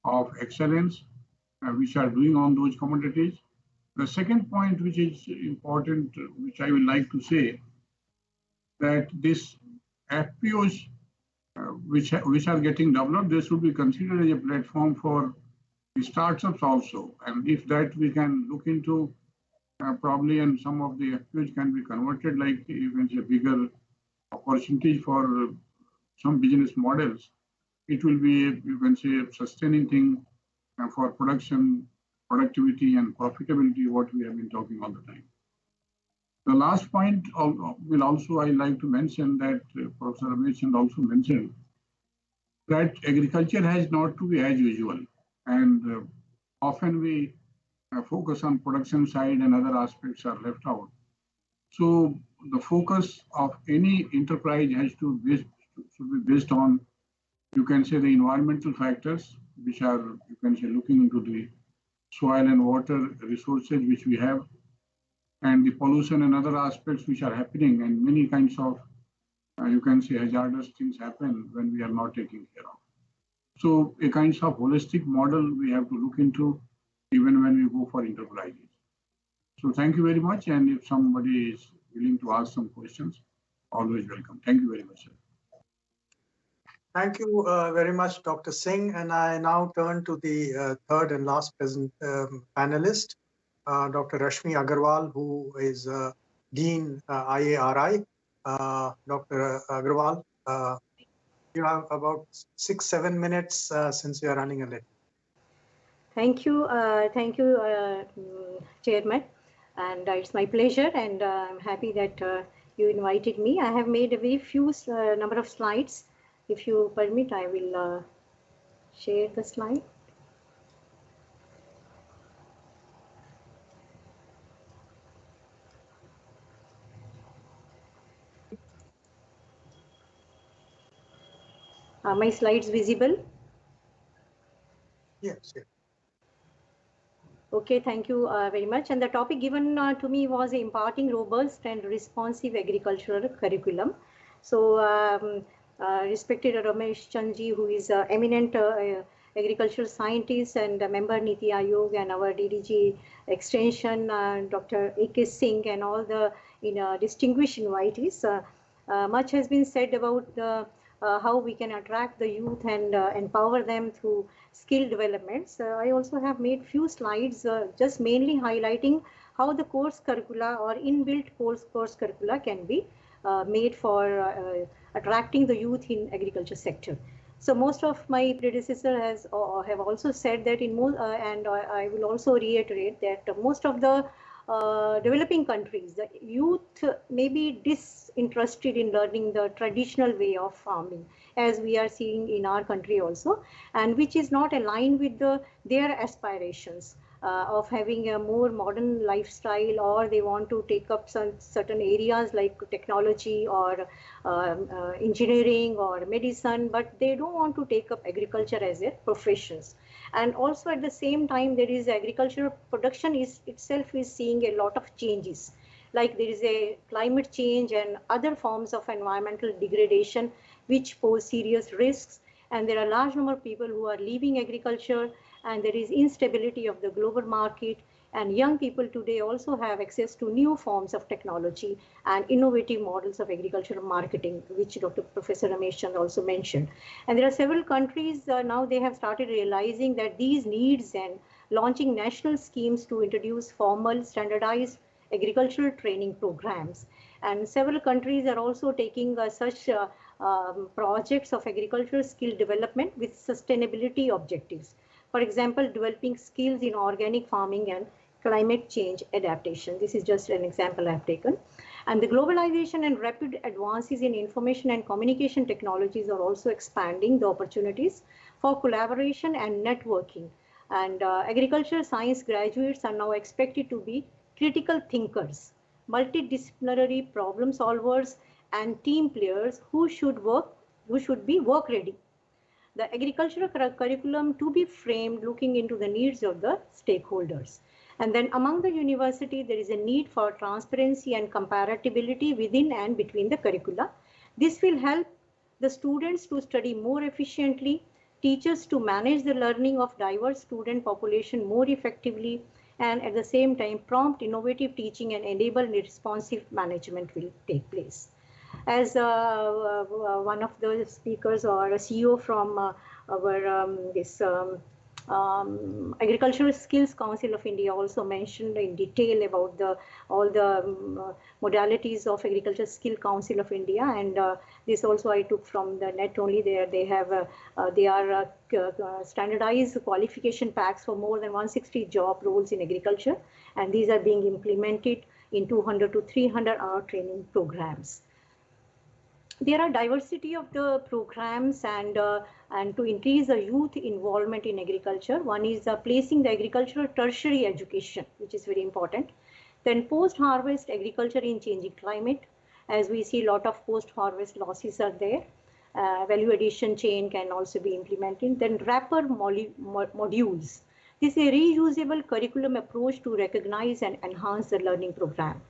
of excellence which are doing on those commodities. The second point which is important, which I would like to say, that this FPOs which are getting developed, they should be considered as a platform for the startups also. And if that we can look into probably, and some of the FPOs can be converted, like you can say bigger opportunities for some business models, it will be, you can say, sustaining thing for production, productivity and profitability, what we have been talking all the time. The last point will also I like to mention that Professor Ramesh Chand also mentioned that agriculture has not to be as usual, and often we focus on production side and other aspects are left out. So the focus of any enterprise should be based on, you can say, the environmental factors, which are, you can say, looking into the soil and water resources which we have, and the pollution and other aspects which are happening, and many kinds of, you can say, hazardous things happen when we are not taking care of. So a kind of holistic model we have to look into even when we go for enterprises. So thank you very much, and if somebody is willing to ask some questions, always welcome. Thank you very much, sir. Thank you very much, Dr. Singh. And I now turn to the third and last panelist, Dr. Rashmi Agarwal, who is Dean IARI. Dr. Agarwal, you have about 6-7 minutes since we are running a little. Thank you, Chairman. And it's my pleasure, and I'm happy that you invited me. I have made a very few number of slides. If you permit, I will share the slide. Are my slides visible? Yes. Yes. Okay, thank you very much. And the topic given to me was imparting robust and responsive agricultural curriculum. So, respected Ramesh Chand ji, who is an eminent agricultural scientist and a member Niti Aayog, and our DDG Extension, Dr. A.K. Singh, and all the distinguished invitees. Much has been said about how we can attract the youth and empower them through skill developments. I also have made few slides just mainly highlighting how the course curricula or inbuilt course curricula can be made for attracting the youth in agriculture sector. So most of my predecessor has have also said that in most, and I will also reiterate that most of the developing countries, the youth may be disinterested in learning the traditional way of farming, as we are seeing in our country also, and which is not aligned with their aspirations of having a more modern lifestyle, or they want to take up some certain areas like technology or engineering or medicine, but they don't want to take up agriculture as their professions. And also at the same time, there is agricultural production itself is seeing a lot of changes, like there is a climate change and other forms of environmental degradation which pose serious risks, and there are large number of people who are leaving agriculture, and there is instability of the global market, and young people today also have access to new forms of technology and innovative models of agricultural marketing, which Dr. Professor Ramesh Chand also mentioned. And there are several countries now they have started realizing that these needs and launching national schemes to introduce formal standardized agricultural training programs. And several countries are also taking such projects of agricultural skill development with sustainability objectives. For example, developing skills in organic farming and climate change adaptation. This is just an example I've taken. And the globalization and rapid advances in information and communication technologies are also expanding the opportunities for collaboration and networking. And agricultural science graduates are now expected to be critical thinkers, multidisciplinary problem solvers, and team players who should be work ready. The agricultural curriculum to be framed looking into the needs of the stakeholders. And then among the university, there is a need for transparency and comparability within and between the curricula. This will help the students to study more efficiently, teachers to manage the learning of diverse student population more effectively, and at the same time prompt innovative teaching and enable responsive management will take place. As one of the speakers or a CEO from our Agricultural Skills Council of India also mentioned in detail about all the modalities of Agricultural Skill Council of India, and this also I took from the net only. They are standardized qualification packs for more than 160 job roles in agriculture, and these are being implemented in 200 to 300 hour training programs. There are diversity of the programs, and to increase the youth involvement in agriculture. One is placing the agricultural tertiary education, which is very important. Then post-harvest agriculture in changing climate, as we see a lot of post-harvest losses are there. Value addition chain can also be implemented. Then wrapper modules. This is a reusable curriculum approach to recognize and enhance the learning program.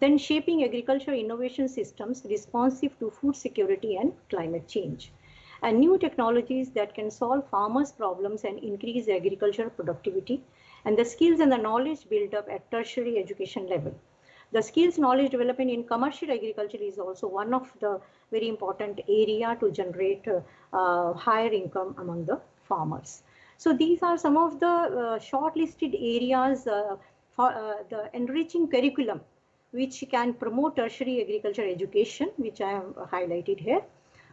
Then shaping agriculture innovation systems responsive to food security and climate change, and new technologies that can solve farmers' problems and increase agricultural productivity, and the skills and the knowledge built up at tertiary education level. The skills knowledge development in commercial agriculture is also one of the very important area to generate higher income among the farmers. So these are some of the shortlisted areas for the enriching curriculum which can promote tertiary agriculture education, which I have highlighted here.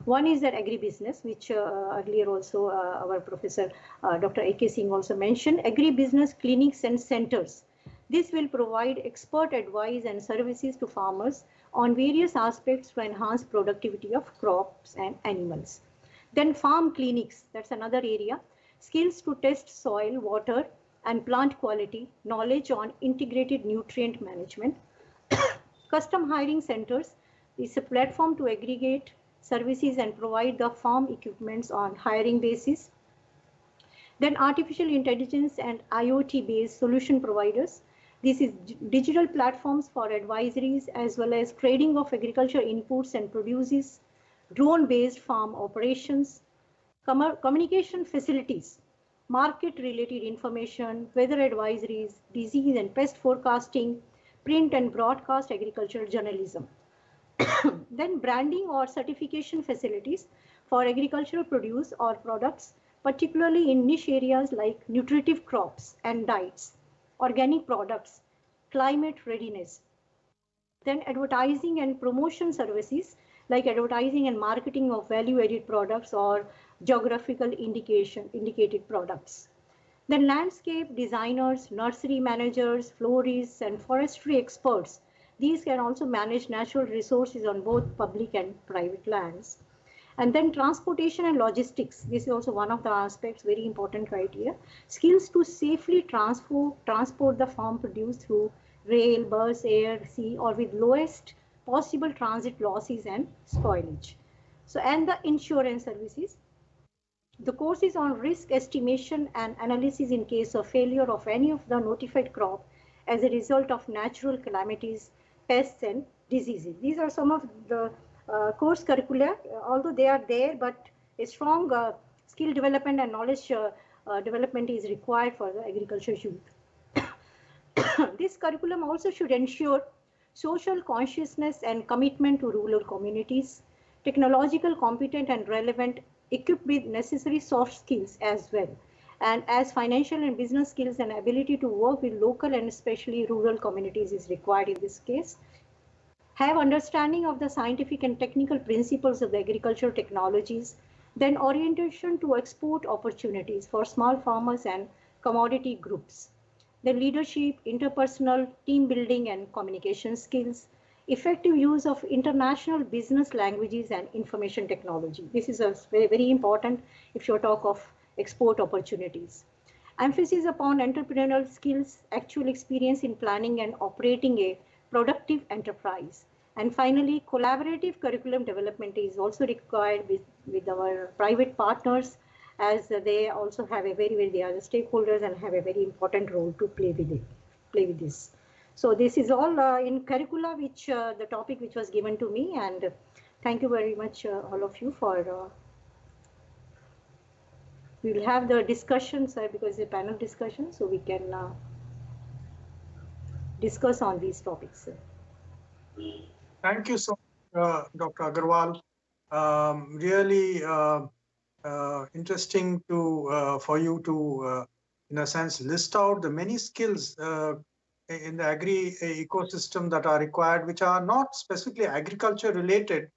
One is that agribusiness, which earlier also our professor Dr. A.K. Singh also mentioned, agribusiness clinics and centers. This will provide expert advice and services to farmers on various aspects to enhance productivity of crops and animals. Then farm clinics, that's another area. Skills to test soil, water, and plant quality, knowledge on integrated nutrient management. Custom hiring centers is a platform to aggregate services and provide the farm equipments on hiring basis. Then artificial intelligence and IoT based solution providers. This is digital platforms for advisories as well as trading of agriculture inputs and produces, drone based farm operations, communication facilities, market related information, weather advisories, disease and pest forecasting, print and broadcast agricultural journalism. Then branding or certification facilities for agricultural produce or products, particularly in niche areas like nutritive crops and diets, organic products, climate readiness. Then advertising and promotion services like advertising and marketing of value added products or geographical indicated products. Then landscape designers, nursery managers, florists, and forestry experts. These can also manage natural resources on both public and private lands. And then transportation and logistics. This is also one of the aspects, very important criteria. Skills to safely transport the farm produce through rail, bus, air, sea, or with lowest possible transit losses and spoilage. So, and the insurance services. The course is on risk estimation and analysis in case of failure of any of the notified crop as a result of natural calamities, pests and diseases. These are some of the course curricula, although they are there, but a strong skill development and knowledge development is required for the agriculture youth. This curriculum also should ensure social consciousness and commitment to rural communities, technological competent and relevant, equipped with necessary soft skills as well, and as financial and business skills and ability to work with local and especially rural communities is required in this case. Have understanding of the scientific and technical principles of the agricultural technologies, then orientation to export opportunities for small farmers and commodity groups. The leadership, interpersonal, team building and communication skills, effective use of international business languages and information technology. This is a very, very important if you talk of export opportunities. Emphasis upon entrepreneurial skills, actual experience in planning and operating a productive enterprise. And finally, collaborative curriculum development is also required with our private partners, as they also have a they are the stakeholders and have a very important role to play with this. So this is all in curricula, which the topic which was given to me, and thank you very much all of you for. We will have the discussions because it's a panel discussion, so we can discuss on these topics. Thank you so much, Dr. Agarwal. Really interesting to for you to, in a sense, list out the many skills in the agri ecosystem that are required, which are not specifically agriculture related,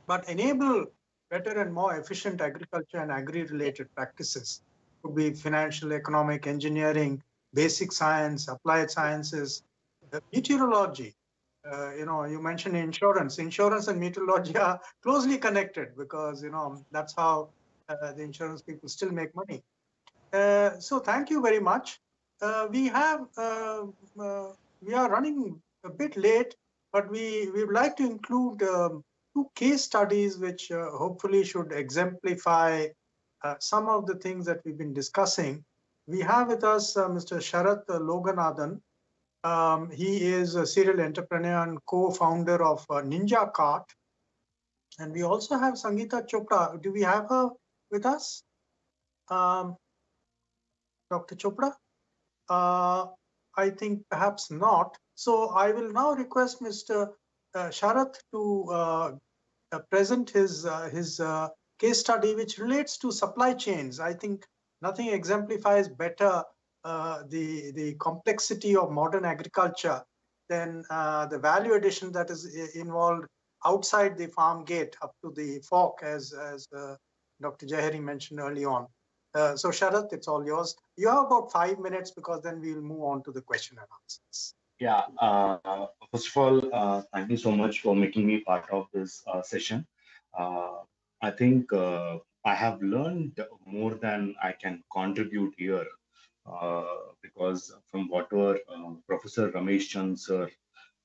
but enable better and more efficient agriculture and agri-related practices. Could be financial, economic, engineering, basic science, applied sciences, meteorology. You mentioned insurance. Insurance and meteorology are closely connected because, that's how the insurance people still make money. So thank you very much. We are running a bit late, but we would like to include two case studies which hopefully should exemplify some of the things that we've been discussing. We have with us Mr. Sharath Loganathan. He is a serial entrepreneur and co-founder of Ninja Cart. And we also have Sangeeta Chopra. Do we have her with us? Dr. Chopra? I think perhaps not. So I will now request Mr. Sharath to present his case study, which relates to supply chains. I think nothing exemplifies better the complexity of modern agriculture than the value addition that is involved outside the farm gate up to the fork, as Dr. Jayahari mentioned early on. So Sharath, it's all yours. You have about 5 minutes because then we'll move on to the question and answers. Yeah, first of all, thank you so much for making me part of this session. I think I have learned more than I can contribute here because from whatever Professor Ramesh Chand sir,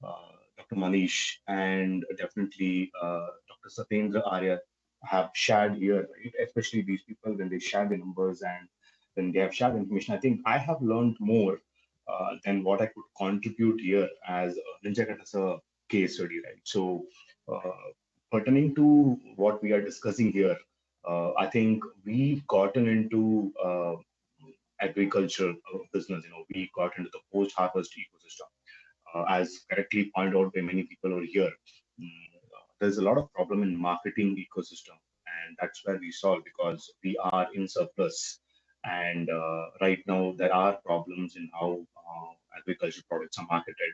Dr. Manish, and definitely Dr. Dr. Satendra Arya have shared here, right? Especially these people when they share the numbers and when they have shared information, I think I have learned more than what I could contribute here as Ninja as a case study, right? So, pertaining to what we are discussing here, I think we've gotten into agriculture business. We got into the post-harvest ecosystem, as correctly pointed out by many people over here. There's a lot of problem in marketing ecosystem, and that's where we solve because we are in surplus. And right now there are problems in how agriculture products are marketed,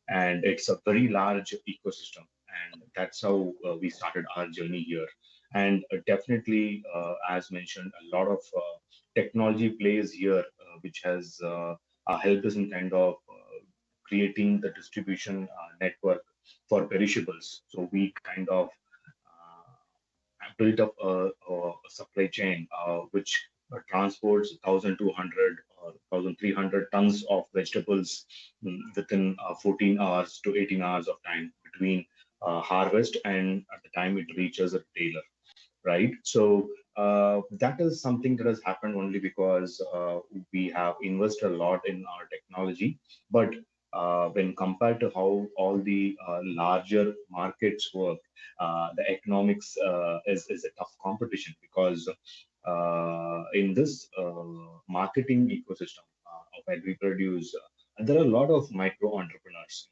and it's a very large ecosystem, and that's how we started our journey here. And definitely, as mentioned, a lot of technology plays here, which has helped us in kind of creating the distribution network for perishables. So we kind of built up a supply chain which transports 1,200 or 1,300 tons of vegetables within 14 hours to 18 hours of time between harvest and at the time it reaches a retailer, right? So that is something that has happened only because we have invested a lot in our technology. But when compared to how all the larger markets work, the economics is a tough competition because in this marketing ecosystem of agri-produce, there are a lot of micro entrepreneurs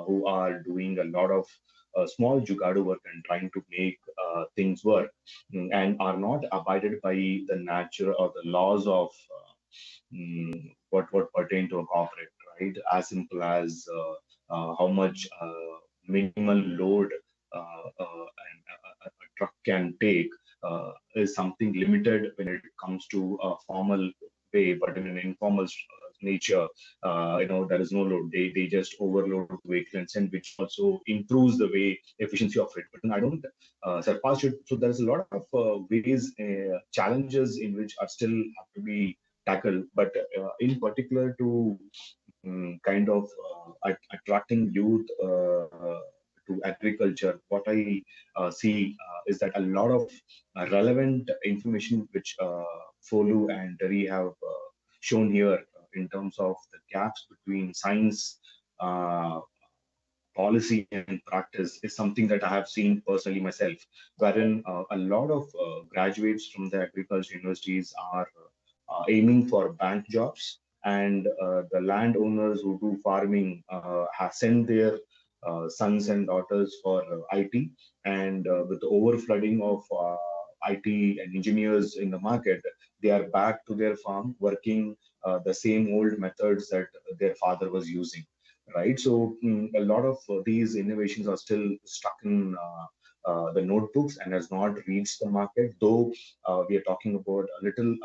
who are doing a lot of small jugadu work and trying to make things work, and are not abided by the nature or the laws of what pertain to a corporate, right? As simple as how much minimal load a truck can take is something limited when it comes to a formal way, but in an informal nature, there is no load. They just overload the vehicle and send, which also improves the way efficiency of it. But then I don't surpass it. So there's a lot of ways, challenges in which are still have to be tackled. But in particular to kind of attracting youth to agriculture, what I see is that a lot of relevant information which FOLU and TERI have shown here in terms of the gaps between science, policy and practice is something that I have seen personally myself, wherein a lot of graduates from the agriculture universities are aiming for bank jobs, and the landowners who do farming have sent their sons and daughters for IT, and with the overflooding of IT and engineers in the market, they are back to their farm working the same old methods that their father was using, right? So a lot of these innovations are still stuck in the notebooks and has not reached the market, though we are talking about a little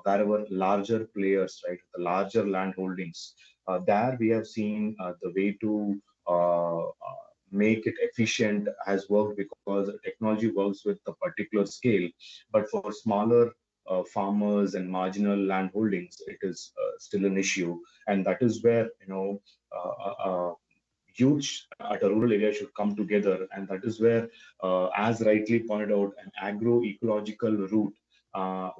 wherever larger players, right, the larger land holdings. There we have seen the way to make it efficient has worked because technology works with a particular scale. But for smaller farmers and marginal land holdings, it is still an issue. And that is where, youth at a rural area should come together. And that is where, as rightly pointed out, an agro-ecological route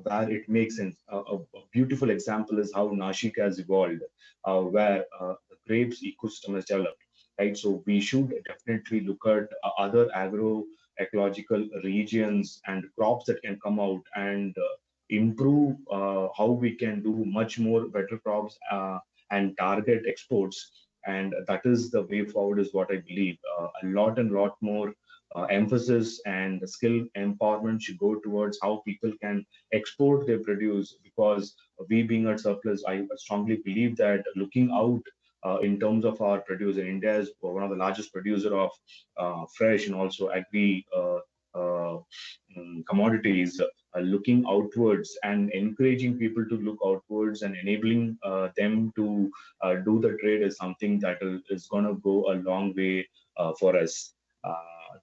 where it makes sense. A beautiful example is how Nashik has evolved, where the grapes ecosystem has developed, right? So we should definitely look at other agro-ecological regions and crops that can come out and improve how we can do much more better crops and target exports. And that is the way forward, is what I believe. A lot and lot more emphasis and skill empowerment should go towards how people can export their produce, because we being at surplus, I strongly believe that looking out in terms of our produce, in India is one of the largest producer of fresh and also agri commodities. Looking outwards and encouraging people to look outwards and enabling them to do the trade is something that is going to go a long way for us.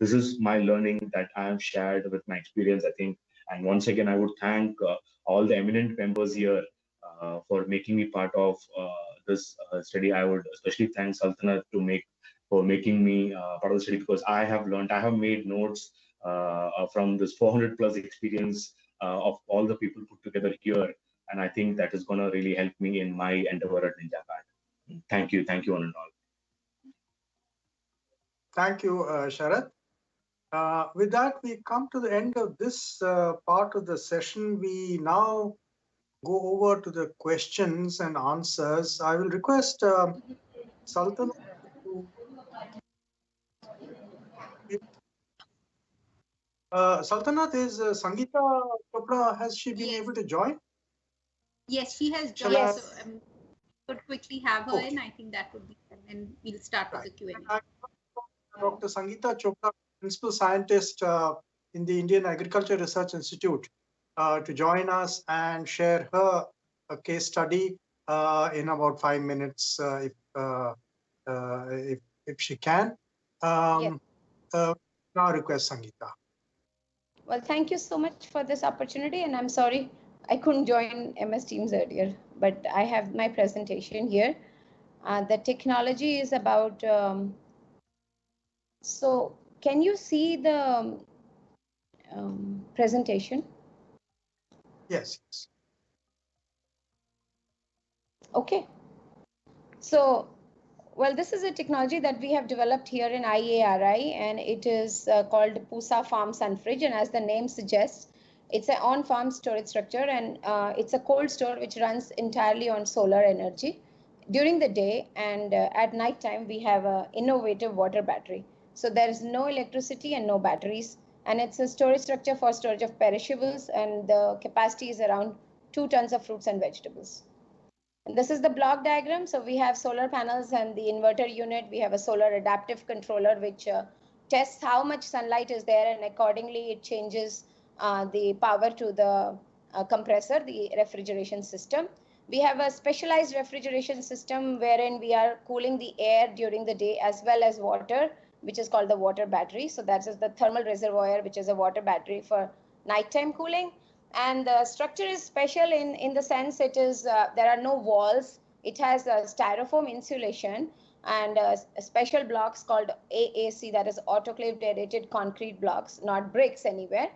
This is my learning that I have shared with my experience, I think. And once again, I would thank all the eminent members here for making me part of this study. I would especially thank Saltanat for making me part of the study, because I have learned, I have made notes from this 400 plus experience of all the people put together here. And I think that is going to really help me in my endeavor at NinjaPad. Thank you one and all. Thank you, Sharath. With that, we come to the end of this part of the session. We now go over to the questions and answers. I will request Sultan to... Sultanat, is Sangeeta Chopra, has she been able to join? Yes, she has joined. Yes. So could quickly have her in. I think that would be fun, and we'll start with the Q&A. Dr. Sangeeta Chopra, Principal Scientist in the Indian Agriculture Research Institute, to join us and share her case study in about 5 minutes, if she can. Now request Sangeeta. Well, thank you so much for this opportunity, and I'm sorry I couldn't join MS Teams earlier, but I have my presentation here. The technology is about, so can you see the presentation? Yes. Okay. So, well, this is a technology that we have developed here in IARI, and it is called PUSA Farm Sun Fridge. And as the name suggests, it's an on-farm storage structure, and it's a cold store which runs entirely on solar energy during the day, and at night time we have an innovative water battery. So there is no electricity and no batteries, and it's a storage structure for storage of perishables, and the capacity is around 2 tons of fruits and vegetables. And this is the block diagram. So we have solar panels and the inverter unit. We have a solar adaptive controller which tests how much sunlight is there, and accordingly it changes the power to the compressor, the refrigeration system. We have a specialized refrigeration system wherein we are cooling the air during the day as well as water, which is called the water battery. So that is the thermal reservoir, which is a water battery for nighttime cooling. And the structure is special in the sense it is, there are no walls. It has a styrofoam insulation and special blocks called AAC, that is autoclaved aerated concrete blocks, not bricks anywhere.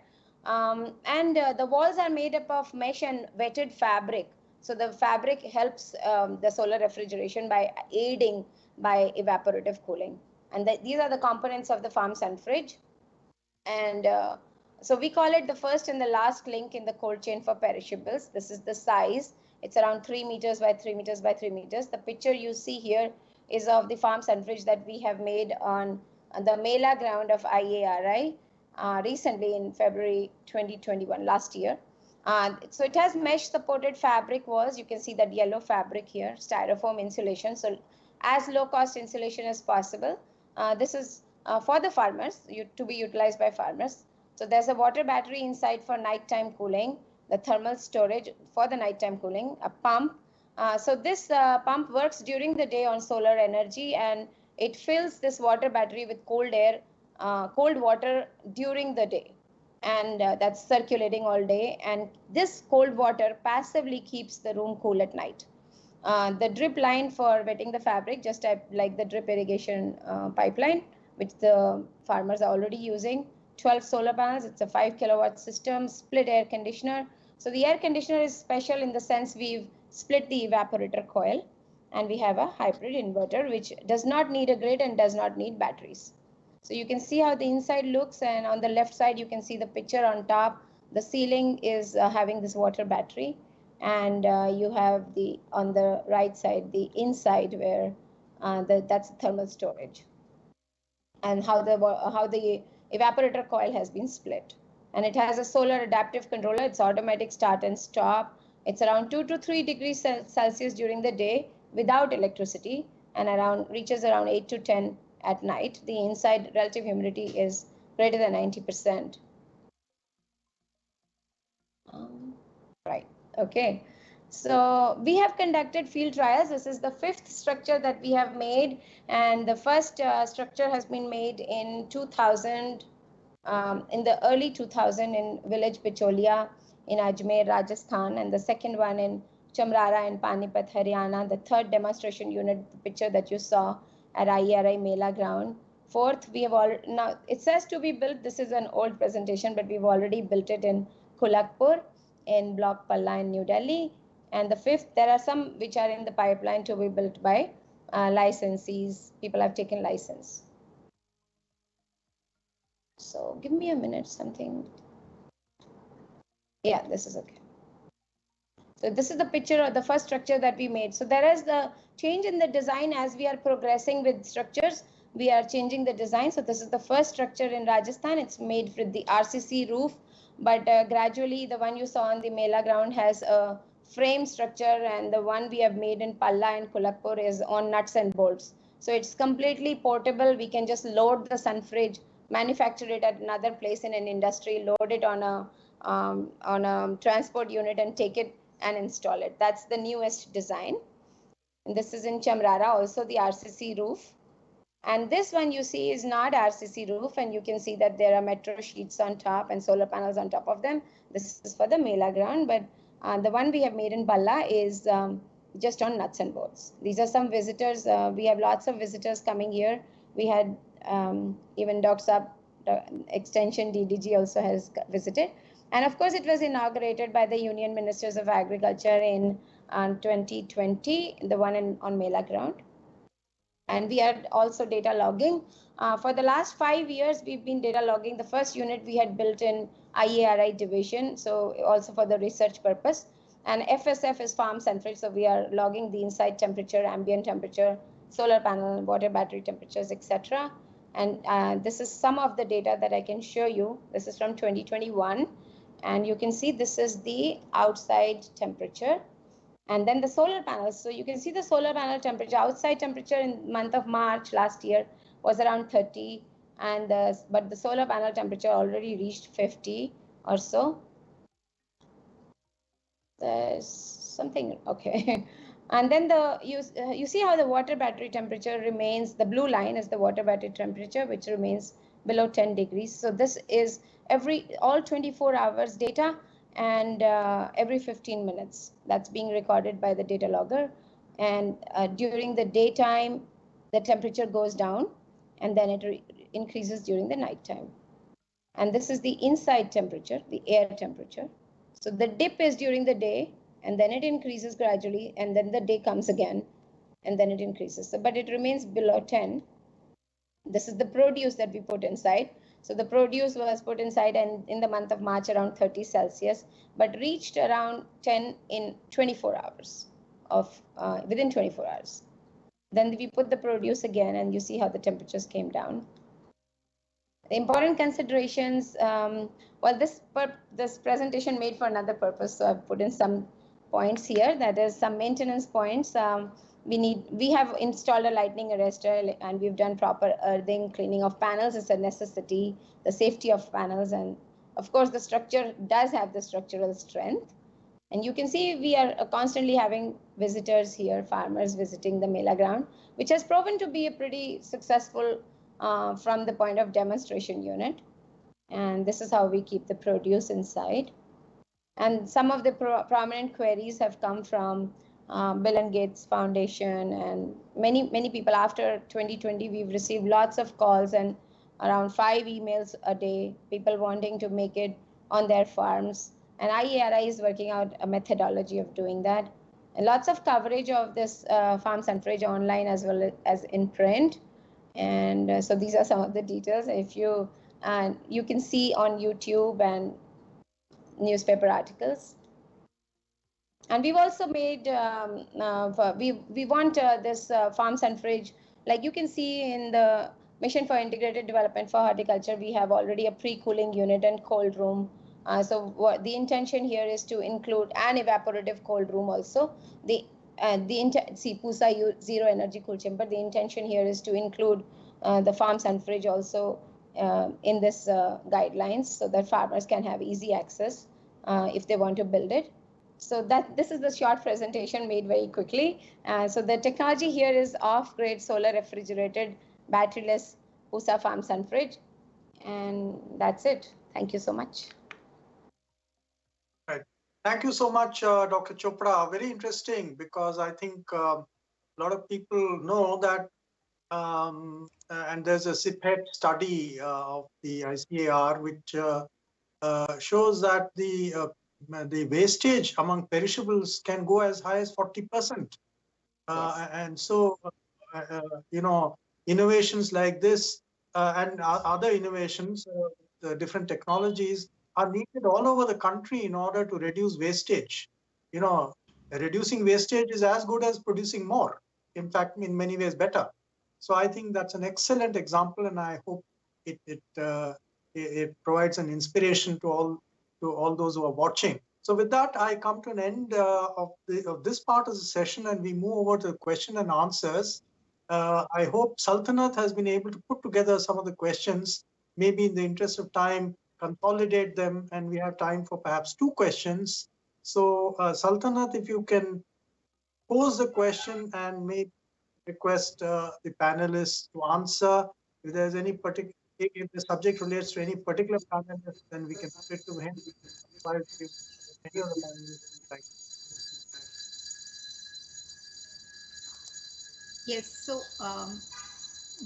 The walls are made up of mesh and wetted fabric. So the fabric helps the solar refrigeration by aiding by evaporative cooling. And these are the components of the farm sun fridge. And so we call it the first and the last link in the cold chain for perishables. This is the size. It's around 3 meters by 3 meters by 3 meters. The picture you see here is of the farm sun fridge that we have made on the Mela ground of IARI recently in February 2021, last year. So it has mesh supported fabric walls. You can see that yellow fabric here, styrofoam insulation. So as low cost insulation as possible. This is for the farmers, to be utilized by farmers. So there's a water battery inside for nighttime cooling, the thermal storage for the nighttime cooling, a pump. So this pump works during the day on solar energy, and it fills this water battery with cold air, cold water during the day. And that's circulating all day. And this cold water passively keeps the room cool at night. The drip line for wetting the fabric, just like the drip irrigation pipeline, which the farmers are already using. 12 solar panels, it's a 5 kilowatt system, split air conditioner. So the air conditioner is special in the sense we've split the evaporator coil, and we have a hybrid inverter which does not need a grid and does not need batteries. So you can see how the inside looks, and on the left side you can see the picture on top. The ceiling is having this water battery, and you have the on the right side the inside where that's thermal storage, and how the evaporator coil has been split. And it has a solar adaptive controller. It's automatic start and stop. It's around 2 to 3 degrees Celsius during the day without electricity, and reaches around 8 to 10 at night. The inside relative humidity is greater than 90%. Right, okay. So we have conducted field trials. This is the 5th structure that we have made, and the first structure has been made in 2000, in the early 2000 in village Picholia in Ajmer, Rajasthan, and the second one in Chamrara in Panipat, Haryana. The third demonstration unit, the picture that you saw at IERI Mela ground, Fourth, we have already, now it says to be built. This is an old presentation, but we've already built it in Kolhapur, in Block Palla in New Delhi. And the fifth, there are some which are in the pipeline to be built by licensees. People have taken license. So give me a minute, something. Yeah, this is okay. So this is the picture of the first structure that we made. So there is the change in the design as we are progressing with structures. We are changing the design. So this is the first structure in Rajasthan. It's made with the RCC roof, but gradually the one you saw on the Mela ground has a frame structure, and the one we have made in Palla and Kolhapur is on nuts and bolts. So it's completely portable. We can just load the sun fridge, manufacture it at another place in an industry, load it on a transport unit and take it and install it. That's the newest design. And this is in Chamrara, also the RCC roof. And this one you see is not RCC roof, and you can see that there are metro sheets on top and solar panels on top of them. This is for the Mela ground, but the one we have made in Balla is just on nuts and bolts. These are some visitors. We have lots of visitors coming here. We had even Dr. Extension DDG also has visited. And of course, it was inaugurated by the Union Ministers of Agriculture in 2020, the one on Mela ground. And we are also data logging. For the last 5 years, we've been data logging. The first unit we had built in IARI division, so also for the research purpose. And FSF is farm centric, so we are logging the inside temperature, ambient temperature, solar panel, water battery temperatures, etc. And this is some of the data that I can show you. This is from 2021. And you can see this is the outside temperature. And then the solar panels. So you can see the solar panel temperature, outside temperature in month of March last year was around 30. But the solar panel temperature already reached 50 or so. There's something, okay. And then you see how the water battery temperature remains, the blue line is the water battery temperature, which remains below 10 degrees. So this is all 24 hours data, and every 15 minutes. That's being recorded by the data logger. And during the daytime, the temperature goes down, and then it increases during the nighttime. And this is the inside temperature, the air temperature. So the dip is during the day, and then it increases gradually, and then the day comes again, and then it increases. So, but it remains below 10. This is the produce that we put inside. So the produce was put inside and in the month of March around 30 Celsius, but reached around 10 in 24 hours within 24 hours. Then we put the produce again, and you see how the temperatures came down. The important considerations, well, this presentation made for another purpose, so I've put in some points here. That is some maintenance points. We have installed a lightning arrestor, and we've done proper earthing, cleaning of panels is a necessity, the safety of panels, and of course the structure does have the structural strength. And you can see we are constantly having visitors here, farmers visiting the Mela ground, which has proven to be a pretty successful from the point of demonstration unit. And this is how we keep the produce inside. And some of the prominent queries have come from Bill and Gates Foundation, and many people. After 2020, we've received lots of calls and around 5 emails a day, people wanting to make it on their farms. And IARI is working out a methodology of doing that. And lots of coverage of this farm centrage online as well as in print. And so these are some of the details. If you can see on YouTube and newspaper articles. And we've also made, we want this farm centrage, like you can see in the Mission for Integrated Development for Horticulture, we have already a pre-cooling unit and cold room. So what the intention here is to include an evaporative cold room also. See, PUSA zero energy cool chamber. The intention here is to include the farm centrage also in this guidelines, so that farmers can have easy access if they want to build it. So this is the short presentation made very quickly. So the technology here is off-grid solar refrigerated batteryless PUSA farm centrage, and that's it. Thank you so much. Right. Thank you so much, Dr. Chopra. Very interesting, because I think a lot of people know that and there's a CPET study of the ICAR which shows that the wastage among perishables can go as high as 40%. Yes. And so, innovations like this and other innovations, the different technologies are needed all over the country in order to reduce wastage. Reducing wastage is as good as producing more. In fact, in many ways better. So I think that's an excellent example, and I hope it provides an inspiration to all those who are watching. So with that, I come to an end of this part of the session, and we move over to question and answers. I hope Saltanat has been able to put together some of the questions. Maybe in the interest of time, consolidate them, and we have time for perhaps 2 questions. So Saltanat, if you can pose the question and maybe request the panelists to answer. If there's any particular, if the subject relates to any particular panelist, then we can put it to him. Otherwise, if any of the panelists would like. Yes, so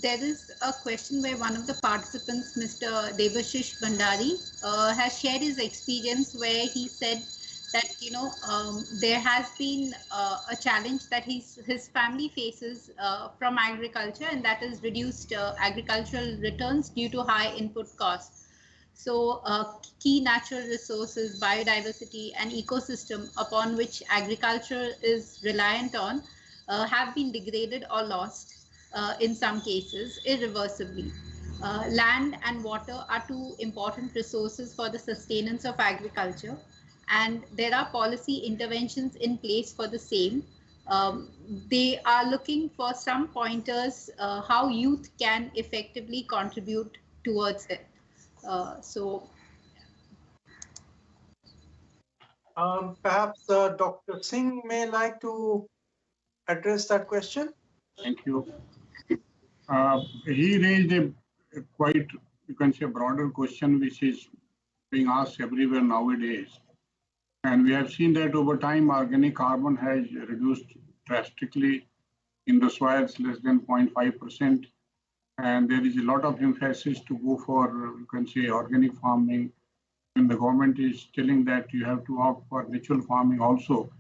there is a question where one of the participants, Mr. Devashish Bhandari, has shared his experience where he said that there has been a challenge that his family faces from agriculture, and that is reduced agricultural returns due to high input costs. So key natural resources, biodiversity and ecosystem upon which agriculture is reliant on have been degraded or lost in some cases irreversibly. Land and water are 2 important resources for the sustenance of agriculture, and there are policy interventions in place for the same. They are looking for some pointers how youth can effectively contribute towards it. Perhaps Dr. Singh may like to address that question. Thank you. He raised a quite, you can say, broader question which is being asked everywhere nowadays. And we have seen that over time, organic carbon has reduced drastically in the soils, less than 0.5%. And there is a lot of emphasis to go for, you can say, organic farming. And the government is telling that you have to opt for natural farming also.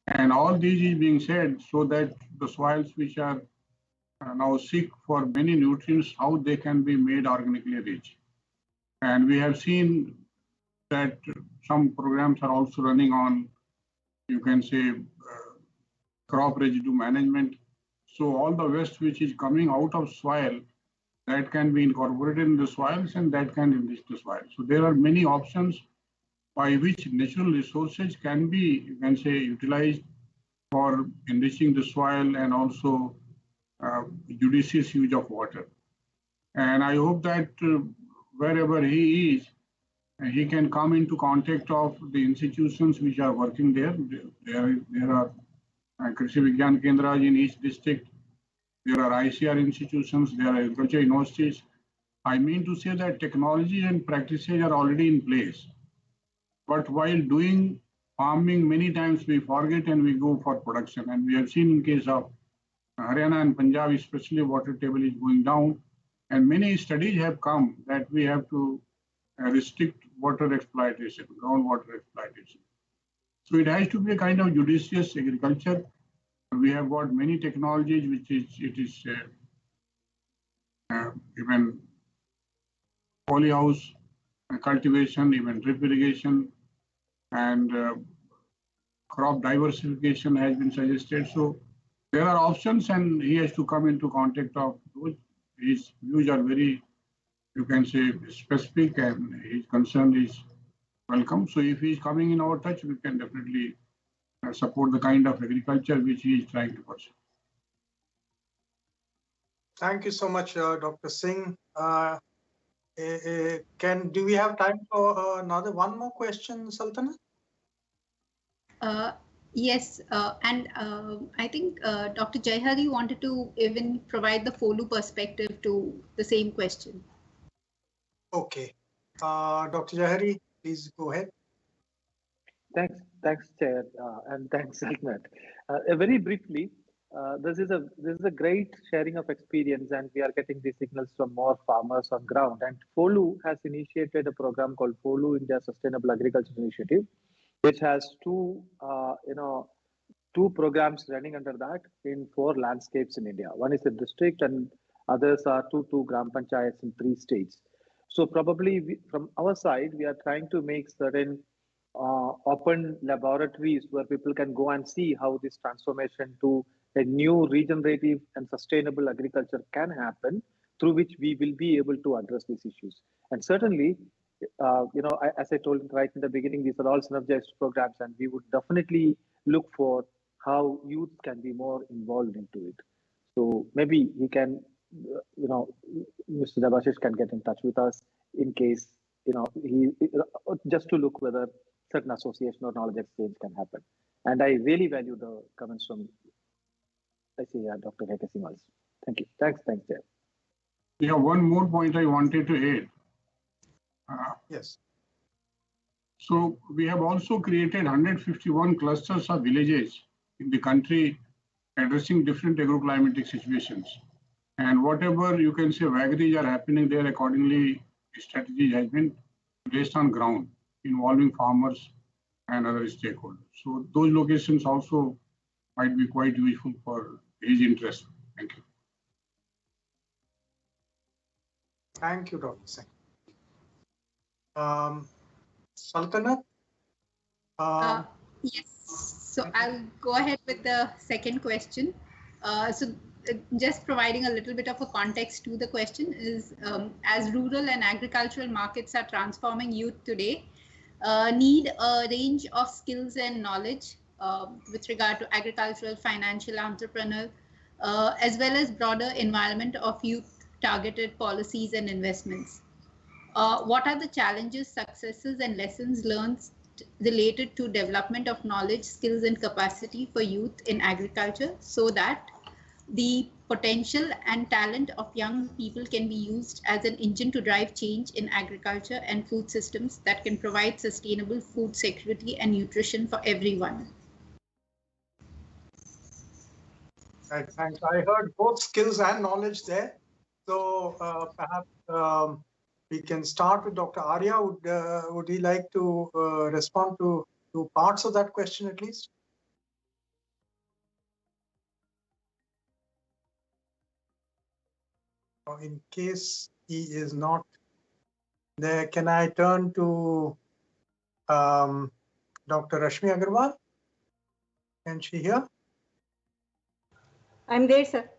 And all these is being said so that the soils which are now seek for many nutrients, how they can be made organically rich. And we have seen that some programs are also running on, you can say, crop residue management. So all the waste which is coming out of soil, that can be incorporated in the soils and that can enrich the soil. So there are many options by which natural resources can be, you can say, utilized for enriching the soil and also judicious use of water. And I hope that wherever he is, he can come into contact of the institutions which are working there. There are Krishi Vigyan Kendras in each district. There are ICR institutions, there are agriculture universities. I mean to say that technology and practices are already in place. But while doing farming, many times we forget and we go for production. And we have seen in case of Haryana and Punjab, especially, water table is going down. And many studies have come that we have to restrict water exploitation, groundwater exploitation. So it has to be a kind of judicious agriculture. We have got many technologies which is even polyhouse cultivation, even drip irrigation, and crop diversification has been suggested. So there are options, and he has to come into contact of those. His views are very, you can say, specific, and his concern is welcome. So if he is coming in our touch, we can definitely support the kind of agriculture which he is trying to pursue. Thank you so much, Dr. Singh. Do we have time for one more question, Sultana? Yes, and I think Dr. Jayahari wanted to even provide the FOLU perspective to the same question. Okay. Dr. Jayahari, please go ahead. Thanks, Chair, and thanks, Saltanat. Very briefly, this is a great sharing of experience, and we are getting these signals from more farmers on ground. And FOLU has initiated a program called FOLU India Sustainable Agriculture Initiative, which has two programs running under that in 4 landscapes in India. One is a district, and others are two gram panchayats in 3 states. So probably from our side, we are trying to make certain open laboratories where people can go and see how this transformation to a new regenerative and sustainable agriculture can happen, through which we will be able to address these issues. And certainly, as I told right in the beginning, these are all synergized programs, and we would definitely look for how youth can be more involved into it. So maybe he can, Mr. Debashish can get in touch with us in case, he just to look whether certain association or knowledge exchange can happen. And I really value the comments from, I see, Dr. Heke Singh also. Thank you. Thanks, Jay. Yeah, one more point I wanted to add. Yes. So we have also created 151 clusters of villages in the country addressing different agroclimatic situations. And whatever you can say vagaries are happening there, accordingly, strategy has been based on ground, involving farmers and other stakeholders. So those locations also might be quite useful for his interest. Thank you. Thank you, Dr. Singh. Saltanat? Yes, so I'll go ahead with the second question. Just providing a little bit of a context to the question is, as rural and agricultural markets are transforming, youth today need a range of skills and knowledge with regard to agricultural, financial, entrepreneurial, as well as broader environment of youth targeted policies and investments. What are the challenges, successes, and lessons learned related to development of knowledge, skills, and capacity for youth in agriculture, so that the potential and talent of young people can be used as an engine to drive change in agriculture and food systems that can provide sustainable food security and nutrition for everyone? Right, thanks. I heard both skills and knowledge there. So perhaps we can start with Dr. Arya. Would he like to respond to parts of that question at least? In case he is not there, can I turn to Dr. Rashmi Agarwal? Can she hear? I'm there, sir.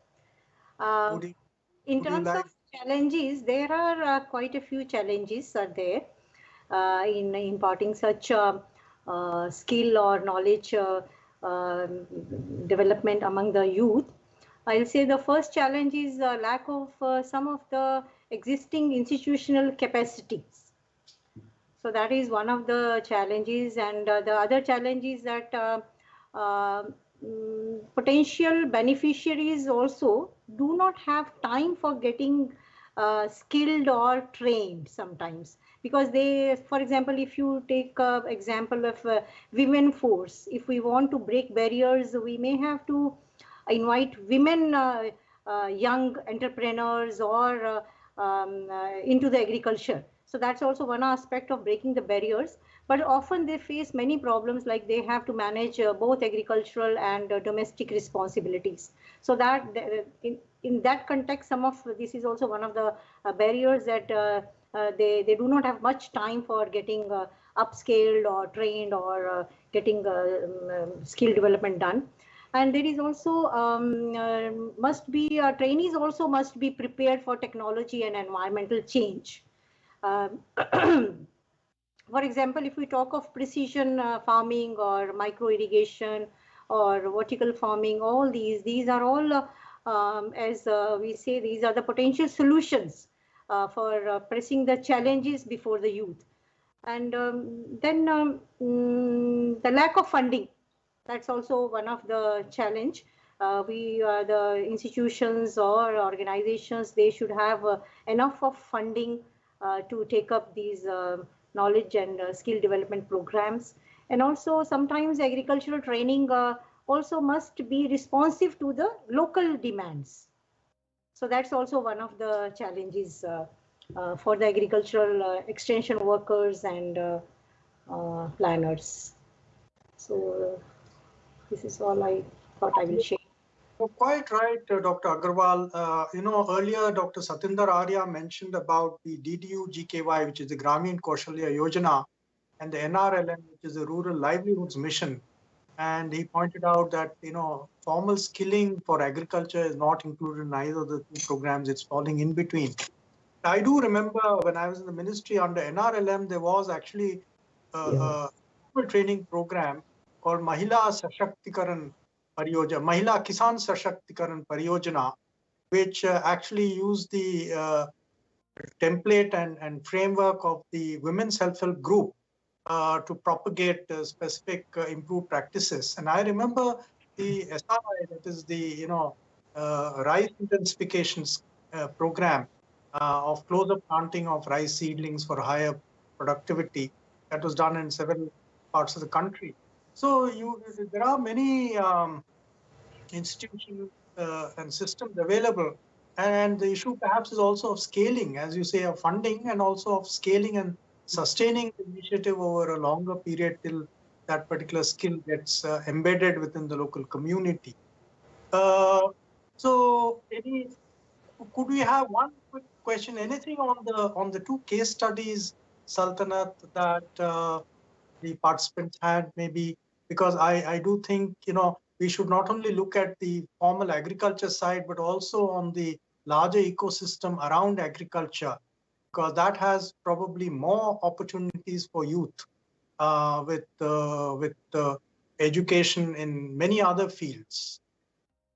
In terms of challenges, there are quite a few challenges are there in imparting such skill or knowledge development among the youth. I'll say the first challenge is lack of some of the existing institutional capacities. So that is one of the challenges, and the other challenge is that potential beneficiaries also do not have time for getting skilled or trained sometimes, because they, for example, if you take example of women force, if we want to break barriers, we may have to invite women young entrepreneurs or into the agriculture. So that's also one aspect of breaking the barriers. But often they face many problems, like they have to manage both agricultural and domestic responsibilities. So that in that context, some of this is also one of the barriers, that they do not have much time for getting upscaled or trained or getting skill development done. And there is also must be trainees also must be prepared for technology and environmental change. For example, if we talk of precision farming or micro irrigation or vertical farming, all these are all, as we say, these are the potential solutions for pressing the challenges before the youth. And then the lack of funding, that's also one of the challenge. The institutions or organizations, they should have enough of funding to take up these knowledge and skill development programs. And also sometimes agricultural training also must be responsive to the local demands. So that's also one of the challenges for the agricultural extension workers and planners. So this is all I thought I will share. You're quite right, Dr. Agarwal. Earlier Dr. Satinder Arya mentioned about the DDU GKY, which is the Gramin Kaushalya Yojana, and the NRLM, which is the Rural Livelihoods Mission. And he pointed out that, formal skilling for agriculture is not included in either of the two programs. It's falling in between. I do remember when I was in the ministry under NRLM, there was actually a training program called Mahila Sashaktikaran Pariyojana, Mahila Kisan Sashaktikaran Pariyojana, which actually used the template and framework of the women's self-help group to propagate specific improved practices. And I remember the SRI, that is the rice intensification program of closer planting of rice seedlings for higher productivity, that was done in several parts of the country. So there are many institutions and systems available, and the issue perhaps is also of scaling, as you say, of funding, and also of scaling and sustaining the initiative over a longer period till that particular skill gets embedded within the local community. So could we have one quick question? Anything on the two case studies, Saltanat, that the participants had, maybe? Because I do think we should not only look at the formal agriculture side, but also on the larger ecosystem around agriculture, because that has probably more opportunities for youth with education in many other fields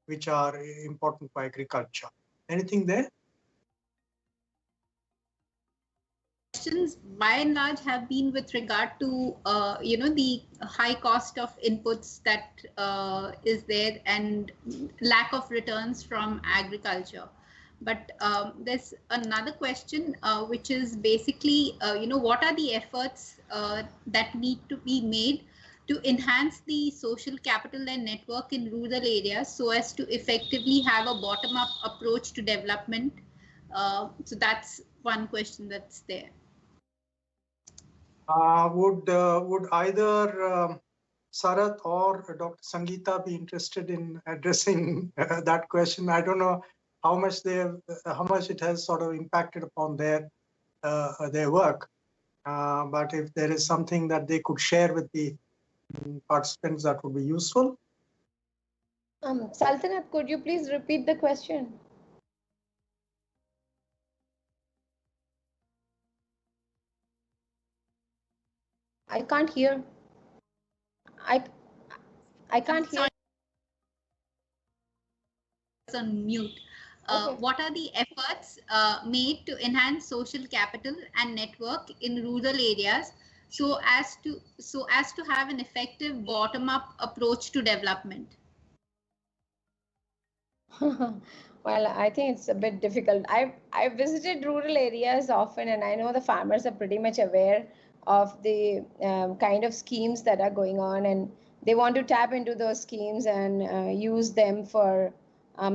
which are important for agriculture. Anything there? Questions by and large have been with regard to the high cost of inputs that is there and lack of returns from agriculture. But there's another question which is basically what are the efforts that need to be made to enhance the social capital and network in rural areas so as to effectively have a bottom-up approach to development. So that's one question that's there. Would either Sarath or Dr. Sangeeta be interested in addressing that question? I don't know how much it has sort of impacted upon their work, but if there is something that they could share with the participants, that would be useful. Saltanat, could you please repeat the question? I can't hear. I can't hear. On mute. Okay. What are the efforts made to enhance social capital and network in rural areas so as to have an effective bottom-up approach to development? Well, I think it's a bit difficult. I've visited rural areas often, and I know the farmers are pretty much aware of the kind of schemes that are going on, and they want to tap into those schemes and use them for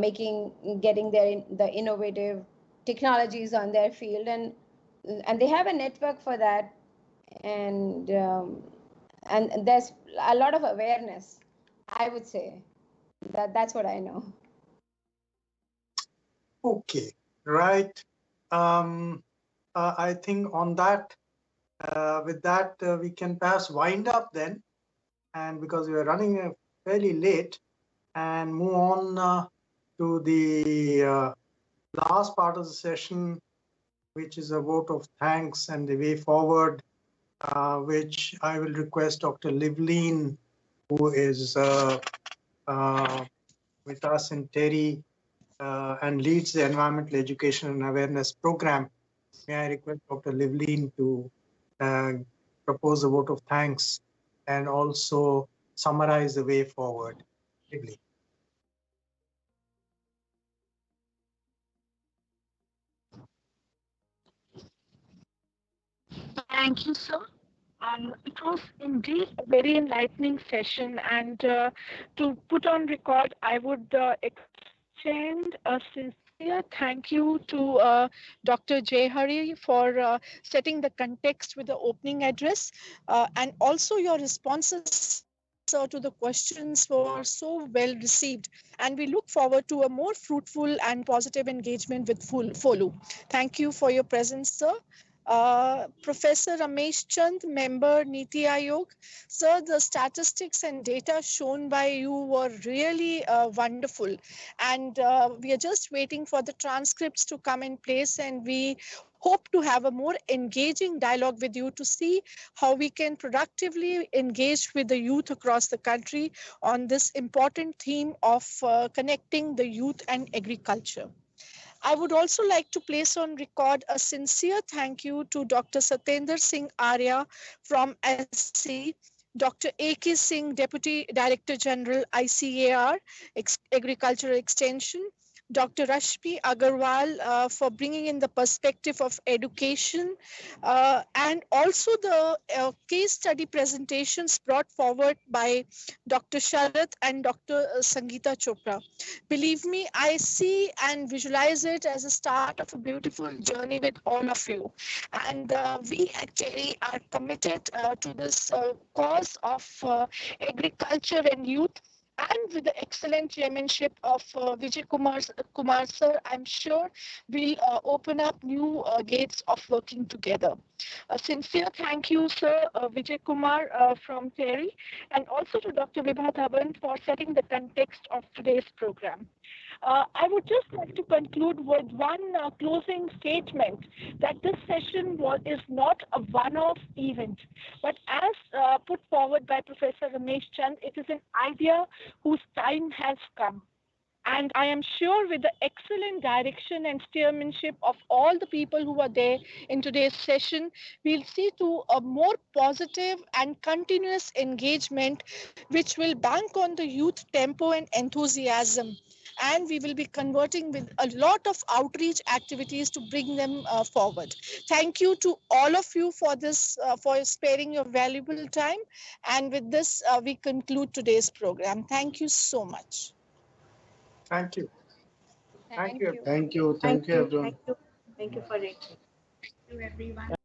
getting the innovative technologies on their field, and they have a network for that, and there's a lot of awareness. I would say that's what I know. Okay, right. I think on that, with that, we can perhaps wind up then, and because we are running fairly late, and move on to the last part of the session, which is a vote of thanks and the way forward, which I will request Dr. Livleen, who is with us in TERI and leads the Environmental Education and Awareness Program. May I request Dr. Livleen to propose a vote of thanks and also summarize the way forward. Livleen. Thank you, sir. It was indeed a very enlightening session, and to put on record, I would extend a sincere thank you to Dr. Jayahari for setting the context with the opening address, and also your responses to the questions were so well received, and we look forward to a more fruitful and positive engagement with FOLU. Thank you for your presence, sir. Professor Ramesh Chand, member Niti Aayog. Sir, the statistics and data shown by you were really wonderful. And we are just waiting for the transcripts to come in place, and we hope to have a more engaging dialogue with you to see how we can productively engage with the youth across the country on this important theme of connecting the youth and agriculture. I would also like to place on record a sincere thank you to Dr. Satendra Singh Arya from SC, Dr. A.K. Singh, Deputy Director General, ICAR, Agricultural Extension, Dr. Rashmi Agarwal for bringing in the perspective of education, and also the case study presentations brought forward by Dr. Sharath and Dr. Sangeeta Chopra. Believe me, I see and visualize it as a start of a beautiful journey with all of you. And we at TERI are committed to this cause of agriculture and youth. And with the excellent chairmanship of Vijay Kumar sir, I'm sure we'll open up new gates of working together. A sincere thank you, sir, Vijay Kumar from TERI, and also to Dr. Vibha Dhawan for setting the context of today's program. I would just like to conclude with one closing statement that this session is not a one-off event, but as put forward by Professor Ramesh Chand, it is an idea whose time has come. And I am sure with the excellent direction and steermanship of all the people who are there in today's session, we'll see to a more positive and continuous engagement, which will bank on the youth tempo and enthusiasm. And we will be converting with a lot of outreach activities to bring them forward. Thank you to all of you for this, for sparing your valuable time. And with this, we conclude today's program. Thank you so much. Thank you. Thank you. Thank you. Thank you, everyone. Thank you for it. Thank you, everyone.